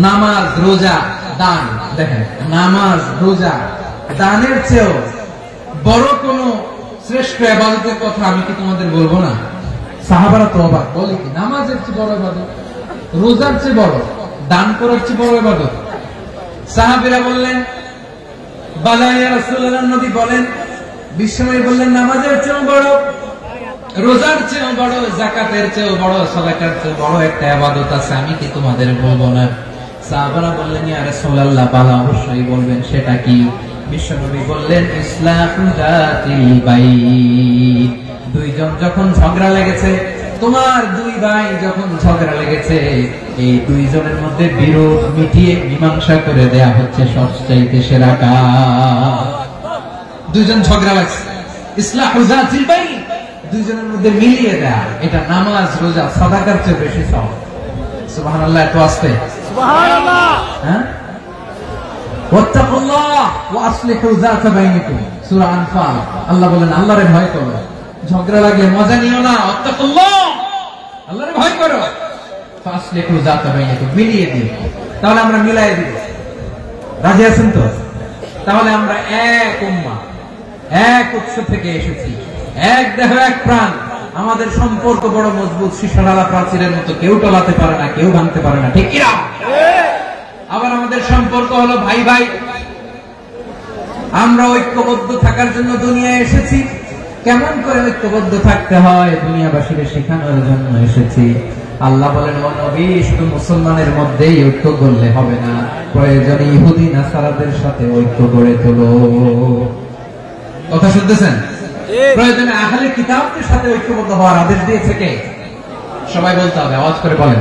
নামাজ, রোজা, দান, দেখেন নামাজ, রোজা, দানের চেয়েও বড় কোন শ্রেষ্ঠ ইবাদতের কথা আমি কি তোমাদের বলবো না? সাহাবারা তো অবাক, বলে কি নামাজের চেয়ে বড় ইবাদত, রোজার চেয়ে বড়, দান করার চেয়ে বড় ইবাদত? সাহাবীরা বললেন বালা ইয়া রাসূলুল্লাহ, নবী বলেন, বিশ্বনবী বললেন, নামাজের চেয়েও বড়, রোজার চেয়েও বড়, যাকাতের চেয়েও বড়, সাদাকার চেয়েও বড় একটা ইবাদত আছে, আমি কি তোমাদের বলবো না? সাহাবারা বললেন, ইয়া রাসূলুল্লাহ, বালা, অবশ্যই বলবেন, সেটা কি? বিশ্বনবী বললেন, ইসলাহু যাতিল বাইন। দুইজন যখন ঝগড়া লেগেছে, তোমার দুই ভাই যখন ঝগড়া লেগেছে, এই দুইজনের মধ্যে বিরোধ মিটিয়ে মীমাংসা করে দেয়া হচ্ছে সবচাইতে সেরা কাজ। দুইজন ঝগড়া লাগছে, ইসলাহু যাতিল বাইন, দুইজনের মধ্যে মিলিয়ে দেয়া, এটা নামাজ, রোজা, সাদাকার চেয়ে বেশি সওয়াব। সুবহানাল্লাহ, এত আসতে সুবহানাল্লাহ। হ্যাঁ, ওয়াত্তাকুল্লাহ ওয়া আসলিহু যাতা বাইনিকুম, সূরা আনফাল। আল্লাহ বলেন, আল্লাহরে ভয় করো, ঝগড়া লাগলে মজা নিও না, ওয়াত্তাকুল্লাহ, আল্লাহরে ভয় করো, ফাসলিহু যাতা বাইনিকুম, মিলিয়ে দিও। তাহলে আমরা মিলাই দিব, রাজি আছেন তো? তাহলে আমরা এক উম্মাহ, এক উৎস থেকে এসেছি, এক দেহ, এক প্রাণ, আমাদের সম্পর্ক বড় মজবুত, সীসাডালা প্রাচীরের মতো, কেউ টলাতে পারে না, কেউ ভাঙতে পারে না, ঠিক কি না? আবার আমাদের সম্পর্ক হলো ভাই ভাই, আমরা ঐক্যবদ্ধ থাকার জন্য দুনিয়ায় এসেছি। কেমন করে ঐক্যবদ্ধ থাকতে হয় দুনিয়াবাসীকে শেখানোর জন্য এসেছি। আল্লাহ বলেন, ও নবী, শুধু মুসলমানের মধ্যেই ঐক্য করলে হবে না, প্রয়োজনে ইহুদি নাসারাদের সাথে ঐক্য গড়ে তোলো। কথা শুনতেছেন? প্রয়োজনে আহলে কিতাবদের সাথে ঐক্যবদ্ধ হওয়ার আদেশ দিয়েছে কে? সবাই বলতে হবে, আওয়াজ করে বলেন।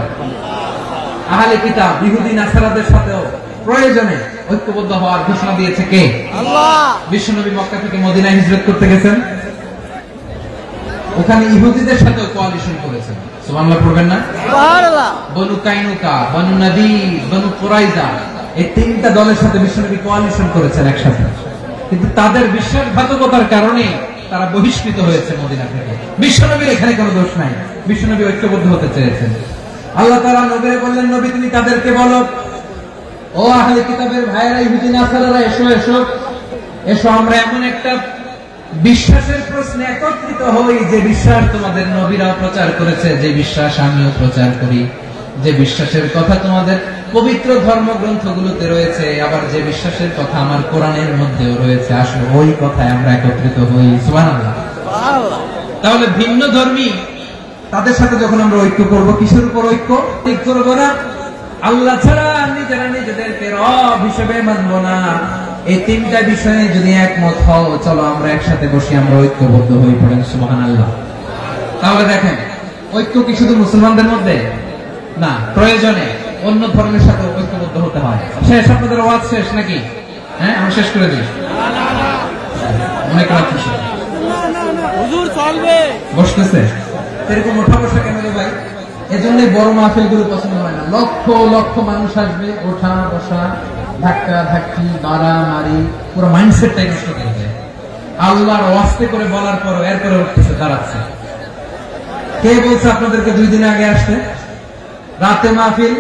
আহলে কিতাব, ইহুদি নাসারাদের সাথেও প্রয়োজনে ঐক্যবদ্ধ হওয়ার ঘোষণা দিয়েছে কে? আল্লাহ। বিশ্বনবী মক্কা থেকে মদিনায় হিজরত করতে গেছেন, ওখানে ইহুদিদের সাথে কোয়ালিশন করেছেন। সুবহানাল্লাহ পড়বেন না? সুবহানাল্লাহ। বনু কাইনুকা, বনু নাদির, বনু কুরাইজা, এই তিনটা দলের সাথে বিশ্বনবী কোয়ালিশন করেছেন একসাথে। কিন্তু তাদের বিশ্বাসঘাতকতার কারণে তারা বহিষ্কৃত হয়েছে মদিনা থেকে। বিশ্বনবীর এখানে কোনো দোষ নাই, বিশ্বনবী ঐক্যবদ্ধ হতে চেয়েছেন। আল্লাহ তাআলা নবীকে বললেন, নবী, তুমি তাদেরকে বলো, ও আহলে কিতাবের ভাইয়েরা, ইহুদি নাসারারা, এসো এসো এসো, আমরা এমন একটা বিশ্বাসের প্রশ্নে একত্রিত হই, যে বিশ্বাস তোমাদের নবীরা প্রচার করেছে, যে বিশ্বাস আমিও প্রচার করি, যে বিশ্বাসের কথা তোমাদের পবিত্র ধর্মগ্রন্থগুলোতে রয়েছে, আবার যে বিশ্বাসের কথা আমার কোরআনের মধ্যেও রয়েছে, আসলে ওই কথায় আমরা একত্রিত হই। সুবহানাল্লাহ। সুবহানাল্লাহ। তাহলে ভিন্ন ধর্মী তাদের সাথে যখন আমরা ঐক্য করবো, কিসের উপর ঐক্য? ঠিক করবো না আল্লাহ ছাড়া নিজেরা নিজেদেরকে রব হিসেবে মানবো না। এই তিনটা বিষয়ে যদি একমত হও, চলো আমরা একসাথে বসে আমরা ঐক্যবদ্ধ হয়ে পড়েন। সুবহানাল্লাহ। তাহলে দেখেন, ঐক্য কি শুধু মুসলমানদের মধ্যে না, প্রয়োজনে অন্য ধর্মের সাথে ঐক্যবদ্ধ হতে হয়। শেষ, আপনাদের ওয়াজ শেষ নাকি? হ্যাঁ, আমি শেষ করে দিই, অনেক রাত হয়েছে। হুজুর চলবে, বসতেছে এরকম ওঠা বসা কেন রে ভাই? এজন্য বড় মাহফিল গুলো পছন্দ হয় না। লক্ষ লক্ষ মানুষ আসবে, ওঠা বসা, ধাক্কা ধাক্কি, মারামারি, পুরো মাইন্ডসেটটাই নষ্ট করে দেয়। আল্লাহর ওয়াস্তে করে বলার পর এরপরে উঠতেছে, দাঁড়াচ্ছে। কে বলছে আপনাদেরকে 2 দিন আগে আসতে? রাতে মাহফিল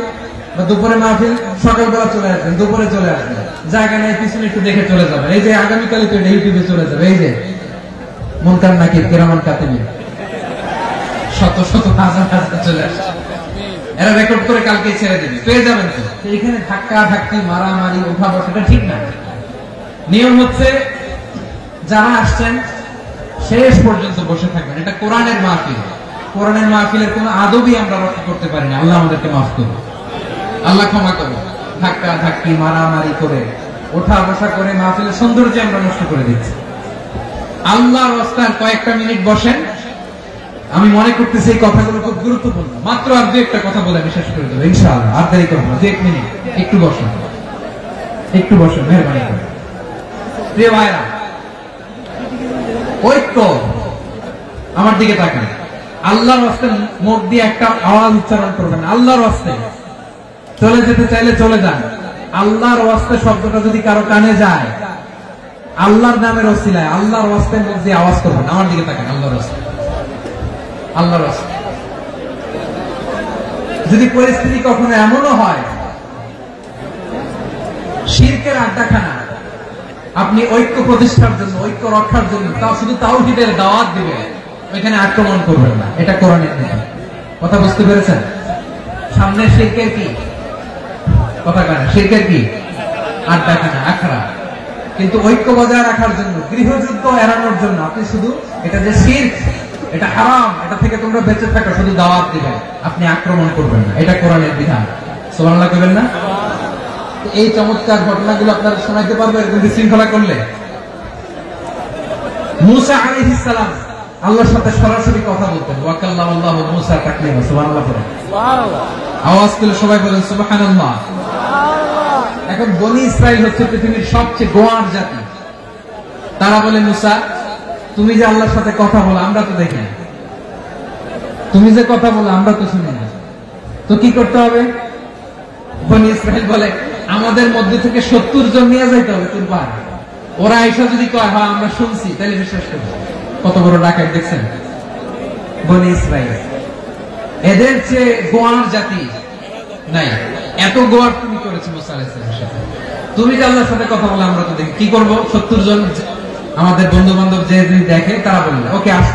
বা দুপুরে মাহফিল, সকালবেলা চলে আসবেন, দুপুরে চলে আসবেন, জায়গা নাই, পিছনে একটু দেখে চলে যাবে। এই যে আগামীকালে তো ইউটিউবে চলে যাবে, এই যে মুনকার নাকির, কিরামান কাতিবিন, শত শত হাজার হাজার চলে আসছে, এরা রেকর্ড করে কালকে ছেড়ে দেবে, পেয়ে যাবেন তো। এখানে ধাক্কা ধাক্কি, মারামারি, ওঠা বসাটা ঠিক না। নিয়ম হচ্ছে, যারা আসছেন শেষ পর্যন্ত বসে থাকবেন। এটা কোরআনের মাহফিল, কোরআনের মাহফিলের কোন আদবই আমরা রক্ষা করতে পারি না। আল্লাহ আমাদেরকে মাফ করুন, আল্লাহ ক্ষমা করুন। ধাক্কা ধাক্কি, মারামারি করে, ওঠা বসা করে মাহফিলের সৌন্দর্য আমরা নষ্ট করে দিচ্ছি। আল্লাহর রাস্তায় কয়েকটা মিনিট বসেন। আমি মনে করতেছি এই কথাগুলো খুব গুরুত্বপূর্ণ। মাত্র আর 2-1টা কথা বলে আমি শেষ করে দেবো ইনশাআল্লাহ। আর দেরি করবো না, 2-1 মিনিট। একটু বসেন, একটু বসেন, মেহরবানি করে। প্রিয় ভাইরা, ঐক্য, আমার দিকে তাকান। আল্লাহর রাস্তে মুখ দিয়ে একটা আওয়াজ উচ্চারণ করবেন, আল্লাহর রাস্তে। চলে যেতে চাইলে চলে যান। আল্লাহর রাস্তে শব্দটা যদি কারো কানে যায়, আল্লাহর নামের ওসিলায় আল্লাহর রাস্তে মুখ দিয়ে আওয়াজ করবেন। আমার দিকে তাকান, আল্লাহর রাস্তে, আল্লাহর রাস্তে। যদি পরিস্থিতি কখনো এমনও হয় শিরকের আড্ডাখানা, আপনি ঐক্য প্রতিষ্ঠার জন্য, ঐক্য রক্ষার জন্য তাও শুধু তাওহীদের দাওয়াত দিবেন, ওইখানে আক্রমণ করবেন না। এটা কোরআনের নিয়ম। কথা বুঝতে পেরেছেন? সামনে শিরকের কি কথা কানে, শিরকের কি আড্ডাখানা, আখড়া। কিন্তু ঐক্য বজায় রাখার জন্য, গৃহযুদ্ধ এড়ানোর জন্য আপনি শুধু এটা যে শিরক, এটা হারাম, এটা থেকে তোমরা বেঁচে থাকো, শুধু দাওয়াত দিবেন, আপনি আক্রমণ করবেন না। এটা কোরআনের বিধান। সুবহানাল্লাহ কইবেন না? এই চমৎকার ঘটনাগুলো আপনারা শোনাইতে পারবেন এরকম বিশৃঙ্খলা করলে। মুসা আলাইহিস সালাম আল্লাহর সাথে সরাসরি কথা বলতেন। ওয়াকাল্লামাল্লাহু মুসা তাকলিমা। সুবহানাল্লাহ পড়েন। সুবহানাল্লাহ। আওয়াজ করে সবাই বলেন সুবহানাল্লাহ। এখন বনি ইসরাইল হচ্ছে পৃথিবীর সবচেয়ে গোয়ার জাতি। তারা বলে, মুসা তুমি যে আল্লাহর সাথে কথা বলো আমরা তো দেখি না, তুমি যে কথা বলো আমরা তো শুনি না, তো কি করতে হবে? বনি ইসরাইল বলে, আমাদের মধ্যে থেকে 70 জন নিয়ে যাইতে হবে কুরবান। ওরা আইসা যদি কয় হ্যাঁ আমরা শুনছি, তাহলে বিশ্বাস করবো। কত বড় ডাকাত দেখছেন বনি ইসরাইল। এদের চেয়ে গোয়ার জাতি নাই। এত গোয়ার তুমি করেছো মুসা আলাইহিস সালামের সাথে। তুমি যে আল্লাহর সাথে কথা বলে আমরা তো দেখি, কি করবো? 70 জন আমাদের বন্ধু বান্ধব যে দেখে তারা বললো ওকে আস,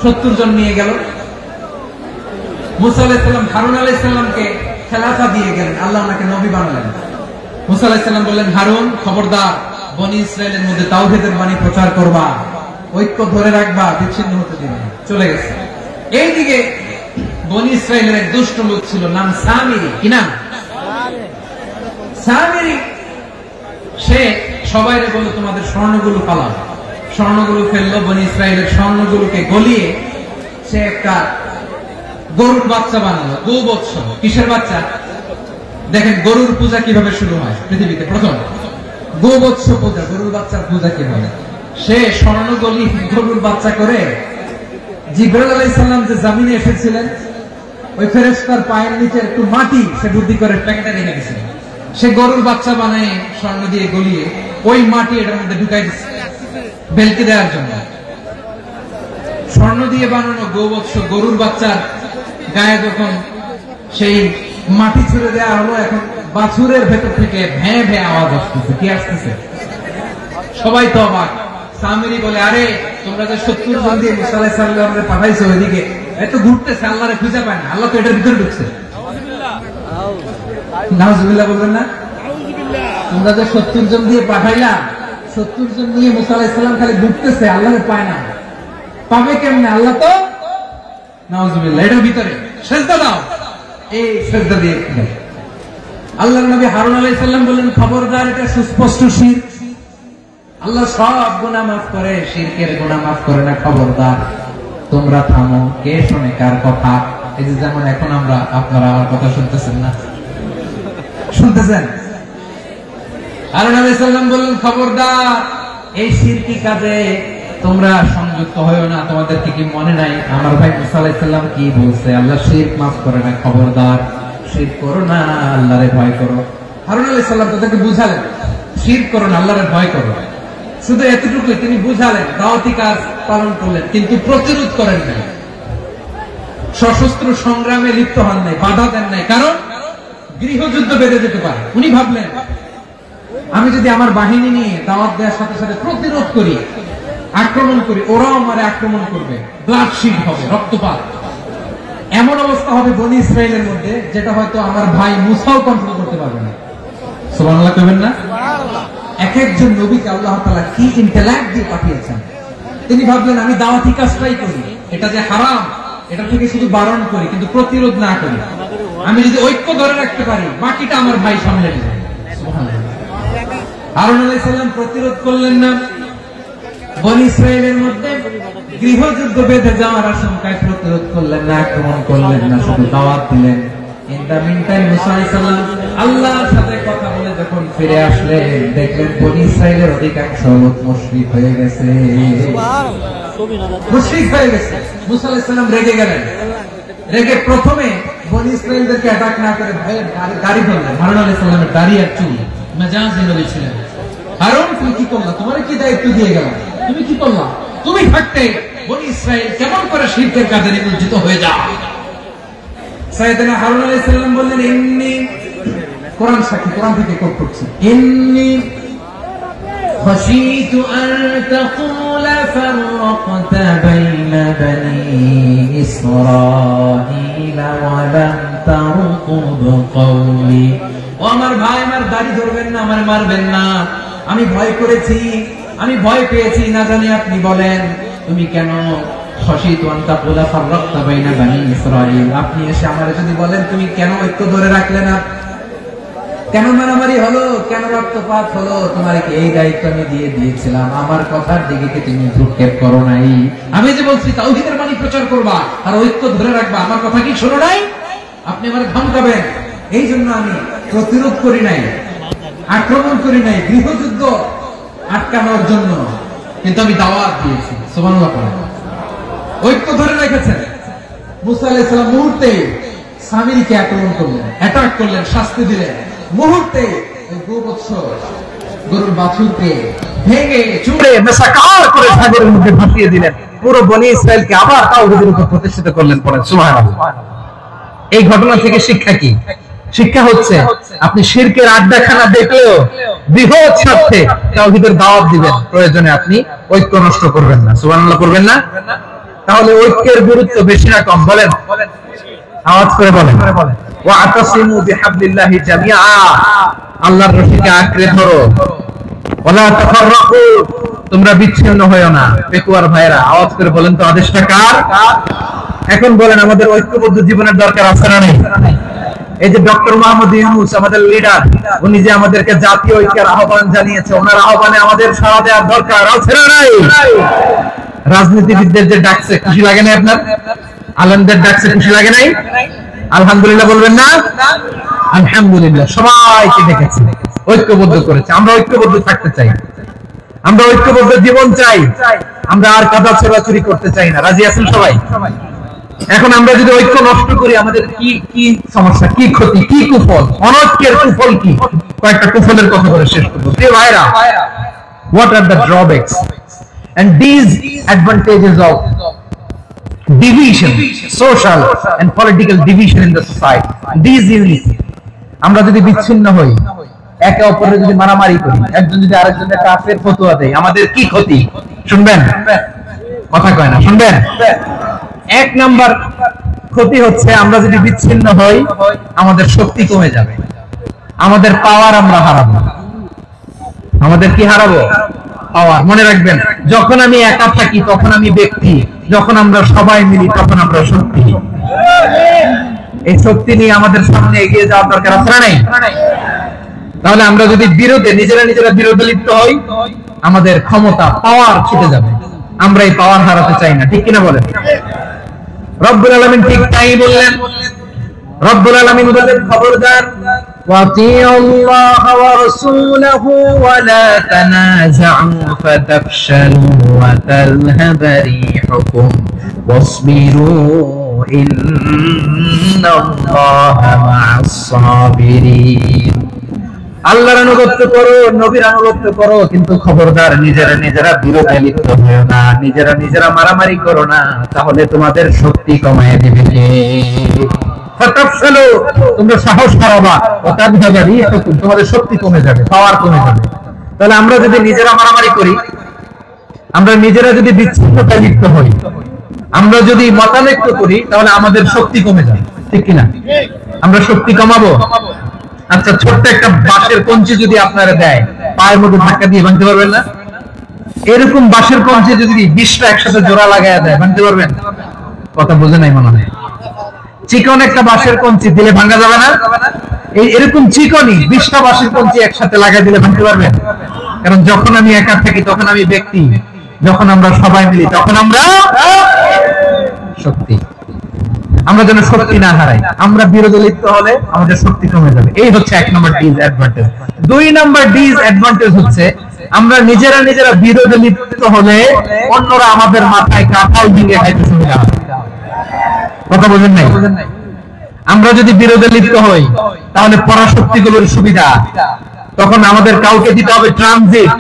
70 জন নিয়ে গেল। মুসা আলাইহিস সালাম হারুন আলাইহিস সালামকে খেলাফা দিয়ে গেলেন, আল্লাহ ওনাকে নবী বানালেন। মুসা আলাইহিস সালাম বললেন, হারুন খবরদার, বনি ইসরাইলের মধ্যে তাওহীদের বাণী প্রচার করবা, ঐক্য ধরে রাখবা, বিচ্ছিন্ন হতে দিবে না। চলে গেছে। এইদিকে বনি ইসরাইলের এক দুষ্ট লোক ছিল, নাম সামিরি। কি নাম? সামিরি। সে সবাইরে বলল তোমাদের স্বর্ণগুলো পালাও। স্বর্ণগুলো ফেললো, বনি ইসরাইলের স্বর্ণগুলোকে গলিয়ে সে একটা গরুর বাচ্চা বানালো। গোবৎস। কিসের বাচ্চা? দেখেন গরুর পূজা কিভাবে শুরু হয় পৃথিবীতে প্রথম। গোবৎস পূজা, গরুর বাচ্চার পূজা কিভাবে। সে স্বর্ণ গলি গরুর বাচ্চা করে জিবরাইল আলাইহিস সালাম যে জমিনে এসেছিলেন, ওই ফেরেশতার পায়ের নিচে একটু মাটি সে বুদ্ধি করে প্যাকেটে রেখে দিয়েছিল। সে গরুর বাচ্চা বানায় স্বর্ণ দিয়ে গলিয়ে ওই মাটি এটার মধ্যে ঢুকাই দিচ্ছে বেলকে দেওয়ার জন্য। স্বর্ণ দিয়ে বানানো গোবৎস গরুর বাচ্চার গায়ে যখন সেই মাটি ছুড়ে দেওয়া হলো, এখন বাছুরের ভেতর থেকে ভ্যাঁ ভ্যাঁ আওয়াজ আসতেছে। কি আসতেছে? সবাই তো অবাক। সামিরি বলে, আরে তোমরা যে 70 জন দিয়ে মুসা আলাইহিস সালামকে পাঠাইছো ওইদিকে, এত ঘুরতেছে, আল্লাহরে খুঁজে পায় না, আল্লাহ তো এটার ভিতরে ঢুকছে। নাউজুবিল্লাহ বলবেন না? তোমরা যে 70 জন দিয়ে পাঠাইলা, 70 জন নিয়ে মুসা আলাইহিস সালাম খালি ঘুরতেছে, আল্লাহরে পায় না। পাবে কেমনে? আল্লাহ তো নাউজুবিল্লাহ এটার ভিতরে। সেজদা দাও। এই সেজদা দিয়ে আল্লাহর নবী হারুন আলাইহিস সালাম বললেন, খবরদার, এটা সুস্পষ্ট শিরক। আল্লাহ সব গুনাহ মাফ করে, শিরকের গুনাহ মাফ করে না। খবরদার, তোমরা থামো। কে শোনে কার কথা? এই যে যেমন এখন আমরা, আপনারা আমার কথা শুনতেছেন না? শুনতেছেন? হারুন আলাইহিস সালাম বললেন, খবরদার, এই শিরকি কাজে তোমরা সংযুক্ত হয়ো না। তোমাদেরকে কি মনে নাই আমার ভাই মুসা আলাইহিস সালাম কি বলছে? আল্লাহ শিরক মাফ করে না। খবরদার, শিরক করো না, আল্লাহরে ভয় করো। হারুন আলাইহিস সালাম তাদেরকে বুঝালেন, শিরক করো না, আল্লাহরে ভয় করো। শুধু এতটুকু তিনি বুঝালেন, দাওয়াতি কাজ পালন করলেন, কিন্তু প্রতিরোধ করেন নাই, সশস্ত্র সংগ্রামে লিপ্ত হন নাই, বাধা দেন নাই। কারণ গৃহযুদ্ধ বেঁধে যেতে পারে। উনি ভাবলেন, আমি যদি আমার বাহিনী নিয়ে দাওয়াত দেওয়ার সাথে সাথে প্রতিরোধ করি, আক্রমণ করি, ওরাও আমারে আক্রমণ করবে, ব্লাডশিট হবে, রক্তপাত। এমন অবস্থা হবে বনি ইসরাইলের মধ্যে, যেটা হয়তো আমার ভাই মুসাও কন্ট্রোল করতে পারবে না। সুবহানাল্লাহ কইবেন না? এক একজন নবীকে আল্লাহ তাআলা কি ইন্টেলেক্ট দিয়ে পাঠিয়েছেন। তিনি ভাবলেন, আমি দাওয়াতি কাজটাই করি, এটা যে হারাম এটা থেকে শুধু বারণ করি, কিন্তু প্রতিরোধ না করি। আমি যদি ঐক্য ধরে রাখতে পারি, বাকিটা আমার ভাই সামলে নেবে। সুবহানাল্লাহ। হারুন আলাইহিস সালাম প্রতিরোধ করলেন না। বনি ইসরাইলের মধ্যে গৃহযুদ্ধ বেঁধে যাওয়ার আশঙ্কায় প্রতিরোধ করলেন না, আক্রমণ করলেন না, শুধু দাওয়াত দিলেন। ইন দা মিন টাইম মুসা আলাইহিস সালাম আল্লাহর সাথে কথা বলে যখন ফিরে আসলেন, দেখলেন বনি ইসরাইলের অধিকাংশ লোক মুশরিক হয়ে গেছে। মুশরিক হয়ে গেছে। মুসা আলাইহিস সালাম রেগে গেলেন। রেগে প্রথমে বনি ইসরাইলদেরকে অ্যাটাক না করে ভয়ের দাড়ি ধরলেন। হারুন আলাইহিস সালামের দাড়ি আর চুল মেজাজি নবী ছিলেন। হারুন, তুমি কি করলা? তোমার কি দায়িত্ব দিয়ে গেল? তুমি কি করলা? তুমি থাকতে বনি ইসরাইল কেমন করে শিরকের কাজে নিমজ্জিত হয়ে যায়? সাইয়েদনা হারুন আলাইহিস সালাম বললেন, ইন্নী, কোরআন সাক্ষী, কোরআন থেকে কোট করছি, ইন্নী খাশীতু আন তাকুলা ফাররাকতা বাইনা বানি ইসরাঈল ওয়া লাম তারকুব কওলি। ও আমার ভাই, আমার দাড়ি ধরবেন না, আমার মারবেন না। আমি ভয় করেছি, আমি ভয় পেয়েছি, না জানি আপনি বলেন তুমি কেন আপনি এসে আমার যদি বলেন তুমি কেন ঐক্য ধরে রাখলে না, কেন মারামারি হলো, কেন রক্তপাত হলো, তোমার কি এই দায়িত্ব আমি দিয়ে দিয়েছিলাম, আমার কথার দিকে কি তুমি ভ্রুক্ষেপ করো নাই? আমি যে বলছি তাওহীদের বাণী প্রচার করবা আর ঐক্য ধরে রাখবা, আমার কথা কি শোনো নাই? আপনি আমার ধমকাবেন, এই জন্য আমি প্রতিরোধ করি নাই, আক্রমণ করি নাই, গৃহযুদ্ধ আটকানোর জন্য, কিন্তু আমি দাওয়াত দিয়েছি। সুবহানাল্লাহ। ঐক্য ধরে রেখেছেন। মুসা আলাইহিস সালাম মুহূর্তে সামিরীকে আক্রমণ করলেন, অ্যাটাক করলেন, শাস্তি দিলেন। মুহূর্তে ওই গোবৎস গরুর বাছুরকে ভেঙে চুড়ে মেসাকার করে সাগরের মধ্যে ভাসিয়ে দিলেন। পুরো বনি ইসরায়েলকে আবার তাওহীদের উপর প্রতিষ্ঠিত করলেন। পড়েন সুবহানাল্লাহ। এই ঘটনা থেকে শিক্ষা কি? শিক্ষা হচ্ছে আপনি শিরকের আড্ডাখানা দেখলেও বৃহৎ স্বার্থে তাওহীদের দাওয়াত দিবেন, প্রয়োজনে আপনি ঐক্য নষ্ট করবেন না। সুবহানাল্লাহ করবেন না? তাহলে ঐক্যের গুরুত্ব বেশি না কম? বলেন, আওয়াজ করে বলেন। ওয়াতাসিমু বিহাবলিল্লাহি জামিআ, আল্লাহর রশিকে আঁকড়ে ধরো। ওয়ালা তাফাররাকু, তোমরা বিচ্ছিন্ন হয়ো না। পেকুয়ার ভাইরা আওয়াজ করে বলেন তো, আদেশটা কার? এখন বলেন, আমাদের ঐক্যবদ্ধ জীবনের দরকার আছে না নেই? এই যে ডক্টর মোহাম্মদ ইউনূস আমাদের লিডার, উনি যে আমাদেরকে জাতীয় ঐক্যের আহ্বান জানিয়েছে, ওনার আহ্বানে আমাদের সাড়া দেওয়ার দরকার আছে না নাই? রাজনীতিবিদদের যে ডাকছে, খুশি লাগে না আপনার? আলেমদের ডাকছে, খুশি লাগে নাই? আলহামদুলিল্লাহ বলবেন না? আলহামদুলিল্লাহ, সবাইকে ডেকেছে, ঐক্যবদ্ধ করেছে। আমরা ঐক্যবদ্ধ থাকতে চাই, আমরা ঐক্যবদ্ধ জীবন চাই, আমরা আর কাদা ছোড়াছুরি করতে চাই না। রাজি আছেন সবাই? এখন আমরা যদি ঐক্য নষ্ট করি, আমাদের কি কি সমস্যা, কি ক্ষতি, কি কুফল? অনৈক্যের কুফল কি? কয়েকটা কুফলের কথা বলে শেষ করবো। প্রিয় ভাইরা, what are the drawbacks and these advantages of division, social and political division in the society, these unity? আমরা যদি বিচ্ছিন্ন হই, একে অপরের যদি মারামারি করি, একজন যদি আরেকজনের কাফের ফতোয়া দেয়, আমাদের কি ক্ষতি? শুনবেন? কথা কয় না, শুনবেন? এক নাম্বার ক্ষতি হচ্ছে, আমরা যদি বিচ্ছিন্ন হই, আমাদের শক্তি কমে যাবে, আমাদের পাওয়ার আমরা হারাবো। আমাদের কি হারাবো? পাওয়ার। মনে রাখবেন, যখন আমি একা থাকি তখন আমি ব্যক্তি, যখন আমরা সবাই মিলি তখন আমরা শক্তি। এই শক্তি নিয়ে আমাদের সামনে এগিয়ে যাওয়ার দরকার আছে না নাই? তাহলে আমরা যদি বিরোধে নিজেরা বিরোধে লিপ্ত হই, আমাদের ক্ষমতা, পাওয়ার ছুটে যাবে। আমরা এই পাওয়ার হারাতে চাই না, ঠিক কিনা বলেন? রব্বুল আলামিন ঠিক তাই বললেন। রব্বুল আলামিন বলেন, খবরদার, ওয়াতিউল্লাহ ওয়া রাসূলাহু ওয়া লা তানাযাউ ফাতাফশালু ওয়া তাযহাবা রিহুকুম ওয়াসবিরু ইন্নাল্লাহা মা'আস সাবিরিন। আল্লাহর আনুগত্য করো, নবীর আনুগত্য করো, কিন্তু খবরদার নিজেরা বিরোধে লিপ্ত হও না, নিজেরা মারামারি করো না, তাহলে তোমাদের শক্তি কমায় দিবে কে? ফাতাফশালু, তোমরা সাহস হারাবা, ওয়া তাযহাবা রিহুকুম, তোমাদের শক্তি কমে যাবে, পাওয়ার কমে যাবে। তাহলে আমরা যদি নিজেরা মারামারি করি, আমরা নিজেরা যদি বিচ্ছিন্নতায় লিপ্ত হই, আমরা যদি মতানৈক্য করি, তাহলে আমাদের শক্তি কমে যাবে, ঠিক কিনা? আমরা শক্তি কমাবো। আচ্ছা, ছোট্ট একটা বাঁশের কঞ্চি যদি আপনারা দেয়, পায়ের মধ্যে ধাক্কা দিয়ে ভাঙতে পারবেন না? এরকম বাঁশের কঞ্চি যদি 20টা একসাথে জোড়া লাগায় দেয়, ভাঙতে পারবেন? কথা বোঝে নাই মনে হয়। চিকন একটা বাঁশের কঞ্চি দিলে ভাঙা যাবে না? এরকম চিকনই 20টা বাঁশের কঞ্চি একসাথে লাগাই দিলে ভাঙতে পারবেন? কারণ যখন আমি একা থাকি তখন আমি ব্যক্তি, যখন আমরা সবাই মিলি তখন আমরা শক্তি। আমরা যেন শক্তি না হারাই, আমরা বিরোধে লিপ্ত হলে আমাদের শক্তি কমে যাবে। এই হচ্ছে 1 নম্বর ডিসঅ্যাডভান্টেজ। 2 নম্বর ডিসঅ্যাডভান্টেজ হচ্ছে, আমরা নিজেরা বিরোধে লিপ্ত হলে অন্যরা আমাদের মাথায় কাঁঠাল ভেঙে খাইতে সুবিধা হবে। কথা বোঝেন নাই? আমরা যদি বিরোধে লিপ্ত হই, তাহলে পরাশক্তিগুলোর সুবিধা, তখন আমাদের কাউকে দিতে হবে ট্রানজিট,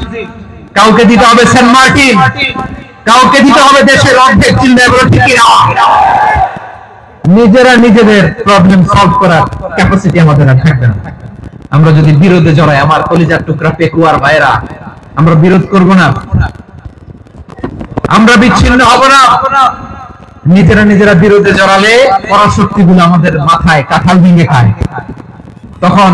কাউকে দিতে হবে সেন্ট মার্টিন, কাউকে দিতে হবে দেশের অর্ধেক চিন্তা। নিজেদের প্রবলেম সলভ করার ক্যাপাসিটি আমাদের আর থাকবে না। আমরা যদি বিরোধে জড়াই, আমার কলিজার টুকরা পেকুয়ার ভাইরা, আমরা বিরোধ করব না, আমরা বিচ্ছিন্ন হব না। নিজেরা বিরোধে জড়ালে পরাশক্তিগুলো আমাদের মাথায় কাঁঠাল ভেঙে খায়। তখন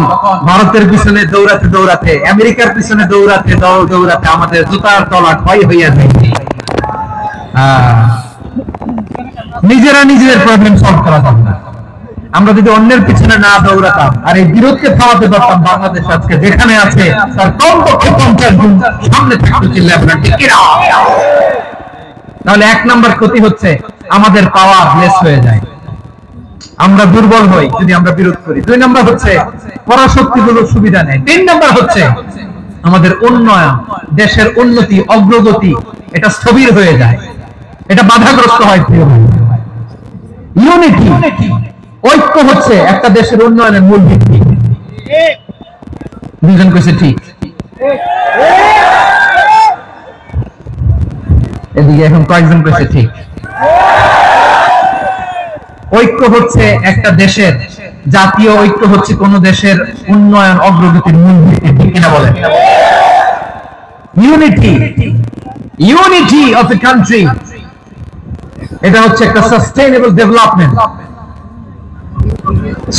ভারতের পিছনে দৌড়াতে দৌড়াতে, আমেরিকার পিছনে দৌড়াতে দৌড়াতে আমাদের জুতার তলা ক্ষয় হইয়া যায়। নিজেরা নিজেদের প্রবলেম সলভ করা যাবে না। আমরা যদি অন্যের পিছনে না দৌড়াতাম আর এই বিরোধকে থামাতে পারতাম, বাংলাদেশ আজকে যেখানে আছে তার কমপক্ষে 50 গুণ সামনে থাকতে ছিল। আপনার ঠিক কি না? তাহলে 1 নম্বর ক্ষতি হচ্ছে আমাদের পাওয়ার লেস হয়ে যায়, আমরা দুর্বল হই যদি আমরা বিরোধ করি। 2 নম্বর হচ্ছে পরাশক্তিগুলো সুবিধা নেয়। 3 নম্বর হচ্ছে আমাদের উন্নয়ন, দেশের উন্নতি, অগ্রগতি এটা স্থবির হয়ে যায়, এটা বাধাগ্রস্ত হয়। ইউনিটি, ঐক্য হচ্ছে একটা দেশের উন্নয়নের মূল ভিত্তি। দুজন কইছে ঠিক, এদিকে এখন কয়েকজন কইছে ঠিক। ঐক্য হচ্ছে একটা দেশের, জাতীয় ঐক্য হচ্ছে কোন দেশের উন্নয়ন অগ্রগতির মূল ভিত্তি, ঠিক কিনা বলেন? ইউনিটি অফ এ কান্ট্রি, এটা হচ্ছে একটা সাস্টেইনেবল ডেভেলপমেন্ট,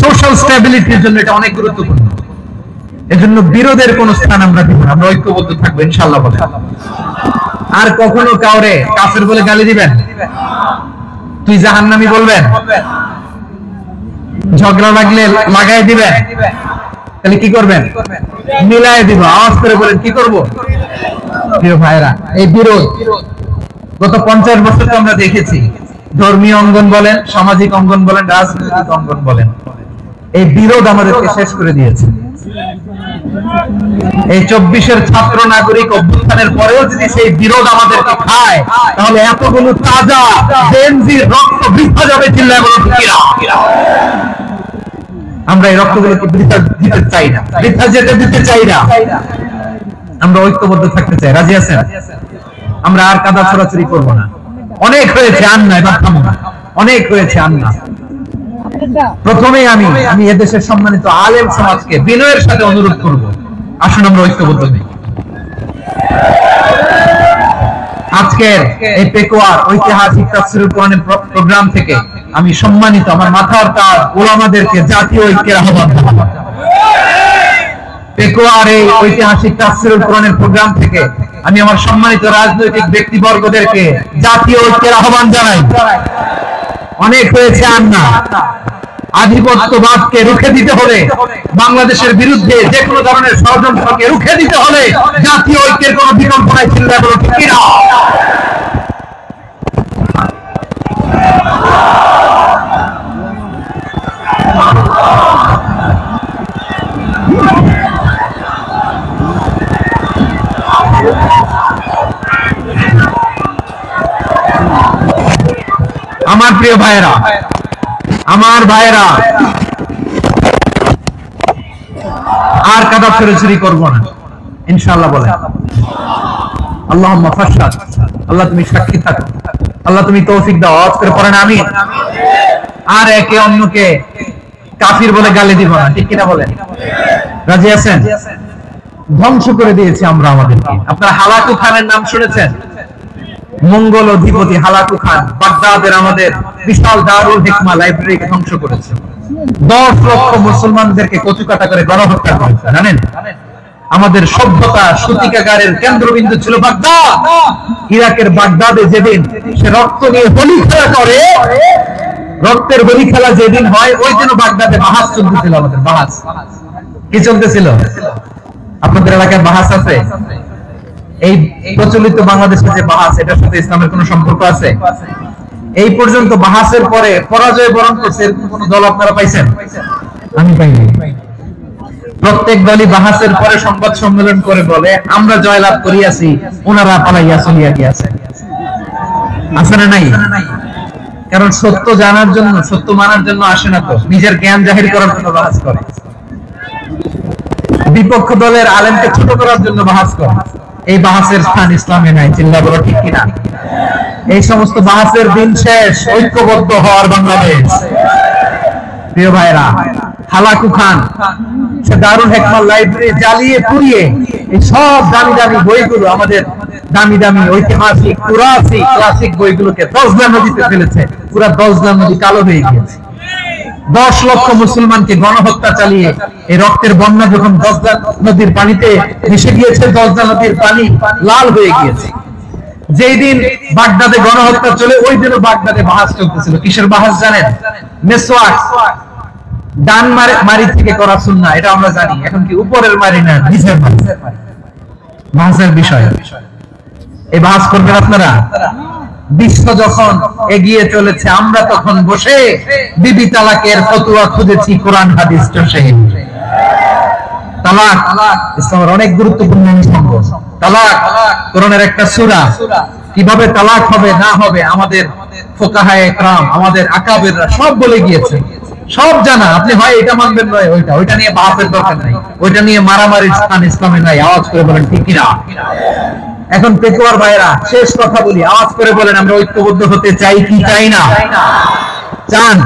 সোশ্যাল স্টেবিলিটির জন্য এটা অনেক গুরুত্বপূর্ণ। এজন্য বিরোধের কোন স্থান আমরা দিব না, আমরা ঐক্যবদ্ধ থাকবো ইনশাআল্লাহ বলে। আর কখনো কাউরে কাফের বলে গালি দিবেন, তুই জাহান্নামী বলবেন, ঝগড়া লাগলে লাগাই দিবেন, তাহলে কি করবেন? মিলাই দিব। আওয়াজ করে বলেন কি করব? প্রিয় ভাইরা, এই বিরোধ গত 50 বছর তো আমরা দেখেছি, ধর্মীয় অঙ্গন বলেন, সামাজিক অঙ্গন বলেন, রাজনৈতিক অঙ্গন বলেন, এই বিরোধ আমাদেরকে শেষ করে দিয়েছে। এই 24-এর ছাত্র নাগরিক অভ্যুত্থানের পরেও যদি সেই বিরোধ আমাদেরকে খায়, তাহলে এতগুলো তাজা জেনজির রক্ত বৃথা যাবে। চিল্লায় বলুন ঠিক কিনা? আমরা এই রক্তগুলোকে বৃথা দিতে চাই না, বৃথা যেতে দিতে চাই না। আমরা ঐক্যবদ্ধ থাকতে চাই। রাজি আছেন? আমরা আর কাদা ছড়াছড়ি করব না। অনেক হয়েছে আন্না, এবার থামো না। অনেক হয়েছে আন্না। প্রথমেই আমি এদেশের সম্মানিত আলেম সমাজকে বিনয়ের সাথে অনুরোধ করব, আসুন আমরা ঐক্যবদ্ধ হই। আজকের এই পেকুয়ার ঐতিহাসিক তাফসীরুল কোরআনের প্রোগ্রাম থেকে আমি সম্মানিত আমার মাথার তাজ উলামাদেরকে জাতীয় ঐক্যের আহ্বান জানাই। পেকুয়ার এই ঐতিহাসিক তাফসীরুল কোরআনের প্রোগ্রাম থেকে আমি আমার সম্মানিত রাজনৈতিক ব্যক্তিবর্গদেরকে জাতীয় ঐক্যের আহ্বান জানাই। অনেক হয়েছে আন্না। আধিপত্যবাদকে রুখে দিতে হলে, বাংলাদেশের বিরুদ্ধে যে কোনো ধরনের ষড়যন্ত্রকে রুখে দিতে হলে জাতীয় ঐক্যের কোন বিকল্প নাই। চিন্তা করো ঠিক কিনা? আমার প্রিয় ভাইয়েরা, আমার ভাইয়েরা, আর কাদা ছড়াছড়ি করবো না ইনশাআল্লাহ বলে। আল্লাহুম্মা ফাশহাদ, আল্লাহ তুমি সাক্ষী থাকো, আল্লাহ তুমি তৌফিক দাও। আওয়াজ করে পড়েন আমিন। আর একে অন্যকে কাফির বলে গালি দিব না, ঠিক কিনা বলেন? রাজি আছেন? ধ্বংস করে দিয়েছি আমরা আমাদেরকে। আপনারা হালাকু খানের নাম শুনেছেন? মঙ্গল অধিপতি হালাকু খান বাগদাদের আমাদের বিশাল দারুল হিকমা লাইব্রেরিকে ধ্বংস করেছে। 10 লক্ষ মুসলমানদেরকে কচুকাটা করে গণহত্যা করেছে। জানেন, আমাদের সভ্যতা সূতিকাগারের কেন্দ্রবিন্দু ছিল বাগদাদ। ইরাকের বাগদাদে যেদিন সে রক্ত নিয়ে হোলি খেলা করে, রক্তের হোলি খেলা যেদিন হয়, ওই দিনও বাগদাদে বাহাস চলতেছিল। আমাদের বাহাস কি চলতেছিল? আপনাদের এলাকায় বাহাস আছে? এই প্রচলিত বাংলাদেশে যে বাহাস, এটার সাথে ইসলামের কোন সম্পর্ক আছে? এই পর্যন্ত বাহাসের পরে পরাজয় বরণ করছে কোন দল আপনারা পাইছেন? আমি পাইনি। প্রত্যেক দলই বাহাসের পরে সংবাদ সম্মেলন করে বলে আমরা জয়লাভ করিয়াছি, ওনারা পালাইয়া চলিয়া গিয়াছে। আছে না নাই? কারণ সত্য জানার জন্য, সত্য মানার জন্য আসে না, তো নিজের জ্ঞান জাহির করার জন্য বাহাস করে। বিপক্ষ দলের আলেমকে ছোট করার জন্য বাহাস করে। এই বাহাসের স্থান ইসলামে নাই। চিল্লা বলো ঠিক কিনা? এই সমস্ত বাহাসের দিন শেষ। ঐক্যবদ্ধ হওয়ার বাংলাদেশ। প্রিয় ভাইরা, হালাকু খান সে দারুল হিকমা লাইব্রেরি জ্বালিয়ে পুড়িয়ে এই সব দামি দামি বইগুলো, আমাদের দামি দামি ঐতিহাসিক ক্লাসিক বইগুলোকে দজলা নদীতে ফেলেছে। পুরা দজলা নদী কালো হয়ে গিয়েছে। 10 লক্ষ মুসলমানকে গণহত্যা চালিয়ে এই রক্তের বন্যা যখন দজলা নদীর পানিতে মিশে গিয়েছে, দজলা নদীর পানি লাল হয়ে গিয়েছে। যেই দিন বাগদাদে গণহত্যা চলে, ওই দিনও বাগদাদে বাহাস চলতেছিল। কিসের বাহাস জানেন? মেসওয়াক, ডান মারি থেকে করা সুন্নাহ, এটা আমরা জানি। এখন কি উপরের মারি না নিচের মারি, বাহাসের বিষয়। এই বাহাস করবেন আপনারা। বিশ্ব যখন এগিয়ে চলেছে, আমরা তখন বসে বিবি তালাকের ফতোয়া খুঁজেছি কোরআন হাদিস চষে। তালাক ইসলামের অনেক গুরুত্বপূর্ণ অঙ্গ। তালাক কোরআনের একটা সূরা। কিভাবে তালাক হবে না হবে আমাদের ফুকাহায়ে কেরাম, আমাদের আকাবেররা সব বলে গিয়েছে, সব জানা। আপনি হয় এটা মানবেন নয় ওইটা, ওইটা নিয়ে বাহাসের দরকার নাই, ওইটা নিয়ে মারামারির স্থান ইসলামে নাই। আওয়াজ করে বলেন ঠিক কিনা? এখন পেকুয়ার ভাইরা, শেষ কথা বলি, আওয়াজ করে বলেন আমরা ঐক্যবদ্ধ হতে চাই কি চাই না? চান?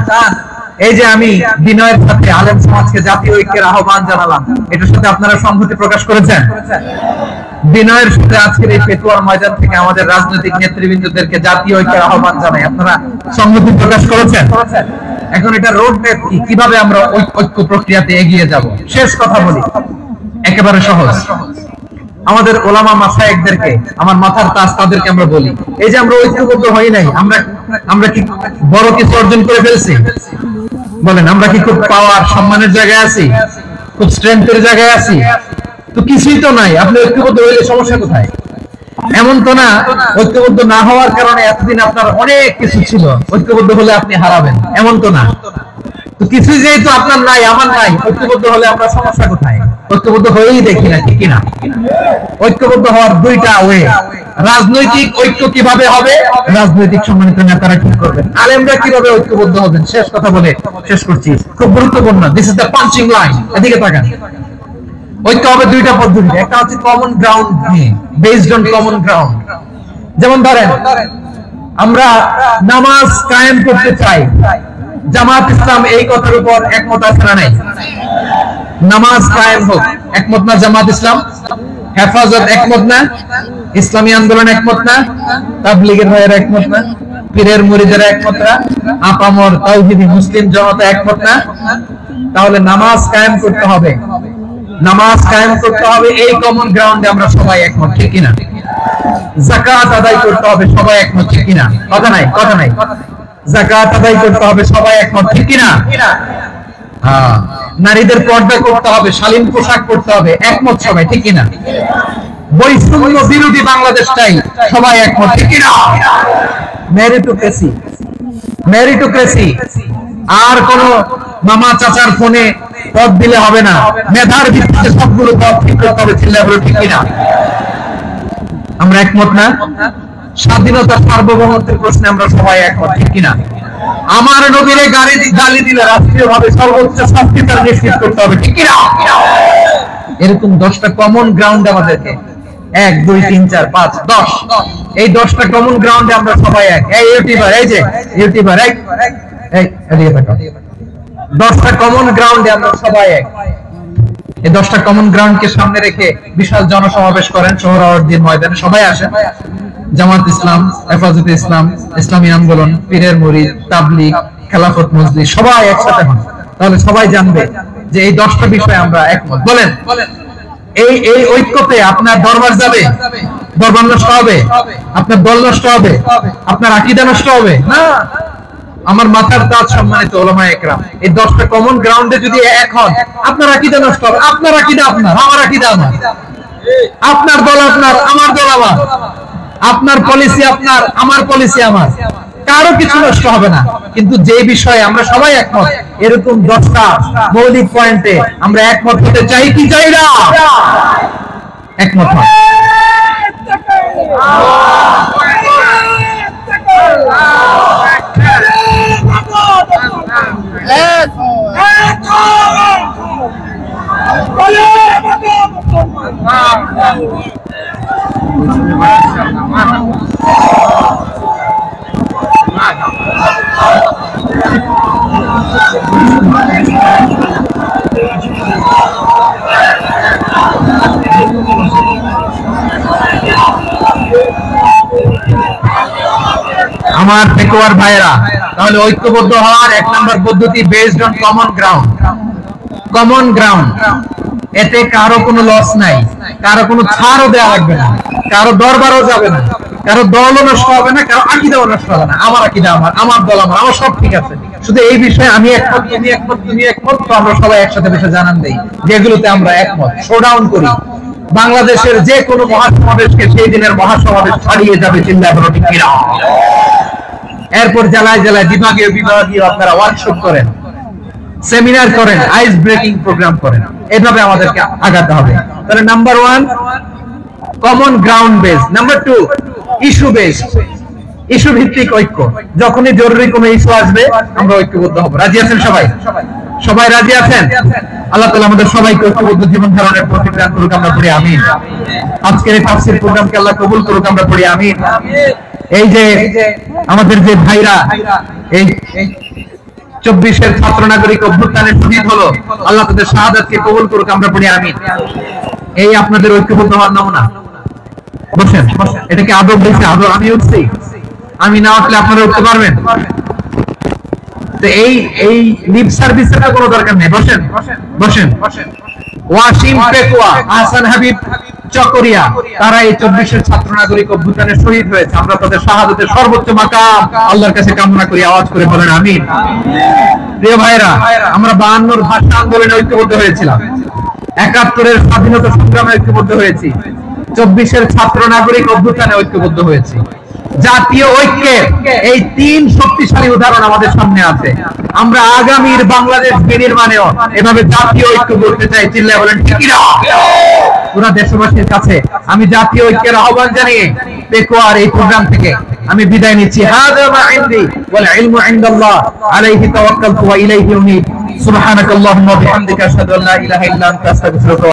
এই যে আমি বিনয়ের সাথে আলেম সমাজকে জাতীয় ঐক্যের আহ্বান জানালাম, এটার সাথে আপনারা সংহতি প্রকাশ করেছেন? বিনয়ের সাথে আজকের এই পেকুয়ার ময়দান থেকে আমাদের রাজনৈতিক নেতৃবৃন্দদেরকে জাতীয় ঐক্যের আহ্বান জানাই, আপনারা সংহতি প্রকাশ করেছেন? এখন এটা রোড ম্যাপ কি, কিভাবে আমরা ঐক্য প্রক্রিয়াতে এগিয়ে যাব? শেষ কথা বলি, একেবারে সহজ। আমাদের ওলামা মাশায়েখদেরকে, আমার মাথার তাজ, তাদেরকে আমরা বলি, এই যে আমরা ঐক্যবদ্ধ হই নাই, আমরা কি বড় কিছু অর্জন করে ফেলছি? বলেন, আমরা কি খুব পাওয়ার সম্মানের জায়গায় আছি? খুব স্ট্রেংথের জায়গায় আছি? তো কিছুই তো নাই। আপনি ঐক্যবদ্ধ হইলে সমস্যা কোথায়? এমন তো না ঐক্যবদ্ধ না হওয়ার কারণে এতদিন আপনার অনেক কিছু ছিল, ঐক্যবদ্ধ হলে আপনি হারাবেন, এমন তো না। তো কিছু যেহেতু আপনার নাই, আমার নাই, ঐক্যবদ্ধ হলে আমরা সমস্যা কোথায়? ঐক্যবদ্ধ হয়েই দেখি না, ঠিক কিনা? ঐক্যবদ্ধ হওয়ার দুইটা ওয়ে। রাজনৈতিক ঐক্য কিভাবে হবে? রাজনৈতিক সম্মানিত নেতারা ঠিক করবেন। আলেমরা কিভাবে ঐক্যবদ্ধ হবেন? শেষ কথা বলে শেষ করছি, খুব গুরুত্বপূর্ণ। This is the punching line. এদিকে তাকান। ঐক্য হবে দুইটা পদ্ধতি। একটা হচ্ছে কমন গ্রাউন্ড নিয়ে, বেসড অন কমন গ্রাউন্ড। যেমন ধরেন, আমরা নামাজ কায়েম করতে চাই, জামাত ইসলাম এই কথার উপর একমত আছে না নাই? নামাজ কায়েম হোক, একমত না জামাত ইসলাম? হেফাজত একমত না? ইসলামী আন্দোলন একমত না? তাবলীগের ভাইয়েরা একমত না? পীরের মুরিদেরা একমত না? আপামর তাওহীদি মুসলিম জনতা একমত না? তাহলে নামাজ কায়েম করতে হবে, নামাজ কায়েম করতে হবে, এই কমন গ্রাউন্ডে আমরা সবাই একমত, ঠিক কিনা? যাকাত আদায় করতে হবে, সবাই একমত, ঠিক কিনা? কথা নাই, কথা নাই। যাকাত আদায় করতে হবে, সবাই একমত, ঠিক কিনা? হ্যাঁ। নারীদের পর্দা করতে হবে, শালীন পোশাক পরতে হবে, একমত সবাই, ঠিক কিনা? বৈষম্য বিরোধী বাংলাদেশ চাই, সবাই একমত, ঠিক কিনা? Meritocracy, meritocracy. আর কোন মামা চাচার ফোনে পদ দিলে হবে না, মেধার ভিত্তিতে সবগুলো পদ ঠিক করতে হবে, ঠিক কিনা? আমরা একমত না? স্বাধীনতা সার্বভৌমত্বের প্রশ্নে আমরা সবাই একমত, ঠিক কিনা? আমার নবীরে গালি দিলে রাষ্ট্রীয়ভাবে সর্বোচ্চ শাস্তি তার নিশ্চিত করতে হবে, ঠিক কিনা? এরকম 10টা কমন গ্রাউন্ড আমাদেরকে, 1 2 3 4 5 10, এই 10টা কমন গ্রাউন্ডে আমরা সবাই এক। এই ইউটিউবার, এই যে ইউটিউবার, এই এদিকে তাকাও। 10টা কমন গ্রাউন্ডে আমরা সবাই এক। এই 10টা কমন গ্রাউন্ডকে সামনে রেখে বিশাল জনসমাবেশ করেন সোহরাওয়ার্দীর ময়দানে, সবাই আসেন। জামাত ইসলাম, হেফাজতে ইসলাম, ইসলামী আন্দোলন, পীরের মুরিদ, তাবলীগ, খেলাফত মজলিস, সবাই একসাথে হন। তাহলে সবাই জানবে যে এই 10টা বিষয়ে আমরা একমত। বলেন, এই ঐক্যতে আপনার দরবার যাবে? দরবার নষ্ট হবে? আপনার দল নষ্ট হবে? আপনার আকীদা নষ্ট হবে? না। আমার মাথার তাজ সম্মানিত উলামায়ে কেরাম, এই 10টা কমন গ্রাউন্ডে যদি এক হন, আপনার আকীদা নষ্ট হবে। আপনার আকীদা আপনার, আমার আকীদা আমার, আপনার দল আপনার, আমার দল আমার, আপনার পলিসি আপনার, আমার পলিসি আমার, কারো কিছু নষ্ট হবে না। কিন্তু যে বিষয়ে আমরা সবাই একমত, এরকম 10টা মৌলিক পয়েন্টে আমরা একমত হতে চাই কি চাই না? একমত হন। আমার পেকুয়ার ভাইরা, তাহলে ঐক্যবদ্ধ হওয়ার 1 নম্বর পদ্ধতি based on common ground. Common ground, এতে কারো কোনো লস নাই, কারো কোনো ছাড়ও দেওয়া লাগবে না, কারো দরবারও যাবে না, কারো দলও নষ্ট হবে না, কারো আকীদাও নষ্ট হবে না। আমার আকীদা আমার দল আমার সব ঠিক আছে, শুধু এই বিষয়ে আমি একমত, তুমি একমত, তুমি একমত, তো আমরা সবাই একসাথে বসে জানান দেই যেগুলোতে আমরা একমত, শোডাউন করি। বাংলাদেশের যে কোনো মহাসমাবেশকে সেই দিনের মহাসমাবেশ ছাড়িয়ে যাবে, চিল্লায় বলো ঠিক কিনা। এরপর জেলায় জেলায় বিভাগীয় আপনারা ওয়ার্কশপ করেন, সেমিনার করেন, আইস ব্রেকিং প্রোগ্রাম করেন, এভাবে আমাদেরকে আগাতে হবে। তাহলে number 1 common ground base, number 2 issue base, issue ভিত্তিক ঐক্য। যখনই জরুরি কোনো ইস্যু আসবে আমরা ঐক্যবদ্ধ হব। রাজি আছেন সবাই? সবাই রাজি আছেন? আল্লাহ তাআলা আমাদের সবাইকে ঐক্যবদ্ধ জীবন ধারণের প্রতি দান করুক, আমরা পড়ি আমিন। আজকের এই তাফসীর প্রোগ্রামকে আল্লাহ কবুল করুক, আমরা পড়ি আমিন। এই যে আমাদের যে ভাইরা এই 24-এর ছাত্র নাগরিক অভ্যুত্থানের শহীদ হলো, আল্লাহ তাদের শাহাদাতকে কবুল করুক, আমরা পড়ি আমিন। এই আপনাদের ঐক্যবদ্ধ হওয়ার নমুনা। বসেন, এটাকে আদব দিয়েছে, আদব আমি উঠছি, আমি না উঠলে আপনারা উঠতে পারবেন? তো এই লিপ সার্ভিসের কোনো দরকার নেই। বসেন বসেন। ওয়াসিম পেকুয়া, আহসান হাবিব চকরিয়া, তারা এই 24-এর ছাত্র নাগরিক অভ্যুত্থানে শহীদ হয়েছে। আমরা তাদের শাহাদাতের সর্বোচ্চ মাকাম আল্লাহর কাছে কামনা করি, আওয়াজ করে বলেন আমিন। প্রিয় ভাইরা, আমরা 52-র ভাষা আন্দোলনে ঐক্যবদ্ধ হয়েছিলাম, 71-এর স্বাধীনতা সংগ্রামে ঐক্যবদ্ধ হয়েছি, 24-এর ছাত্র নাগরিক অভ্যুত্থানে ঐক্যবদ্ধ হয়েছি। জাতীয় ঐক্যের এই 3 শক্তিশালী উদাহরণ আমাদের সামনে আছে। আমরা আগামীর বাংলাদেশ বিনির্মাণেও এভাবে জাতীয় ঐক্য করতে চাই, চিল্লায় বলেন ঠিক কিনা। পুরো দেশবাসীর কাছে আমি জাতীয় ঐক্যের আহ্বান জানিয়ে পেকুয়ার এই প্রোগ্রাম থেকে আমি বিদায় নিচ্ছি। হাযা মা ইনদি ওয়াল ইলমু ইনদাল্লাহ আলাইহি তাওয়াক্কালতু ওয়া ইলাইহি উনীব। সুবহানাকাল্লাহুম্মা ওয়া বিহামদিকা আশহাদু আল্লা ইলাহা ইল্লা আনতা আস্তাগফিরুকা।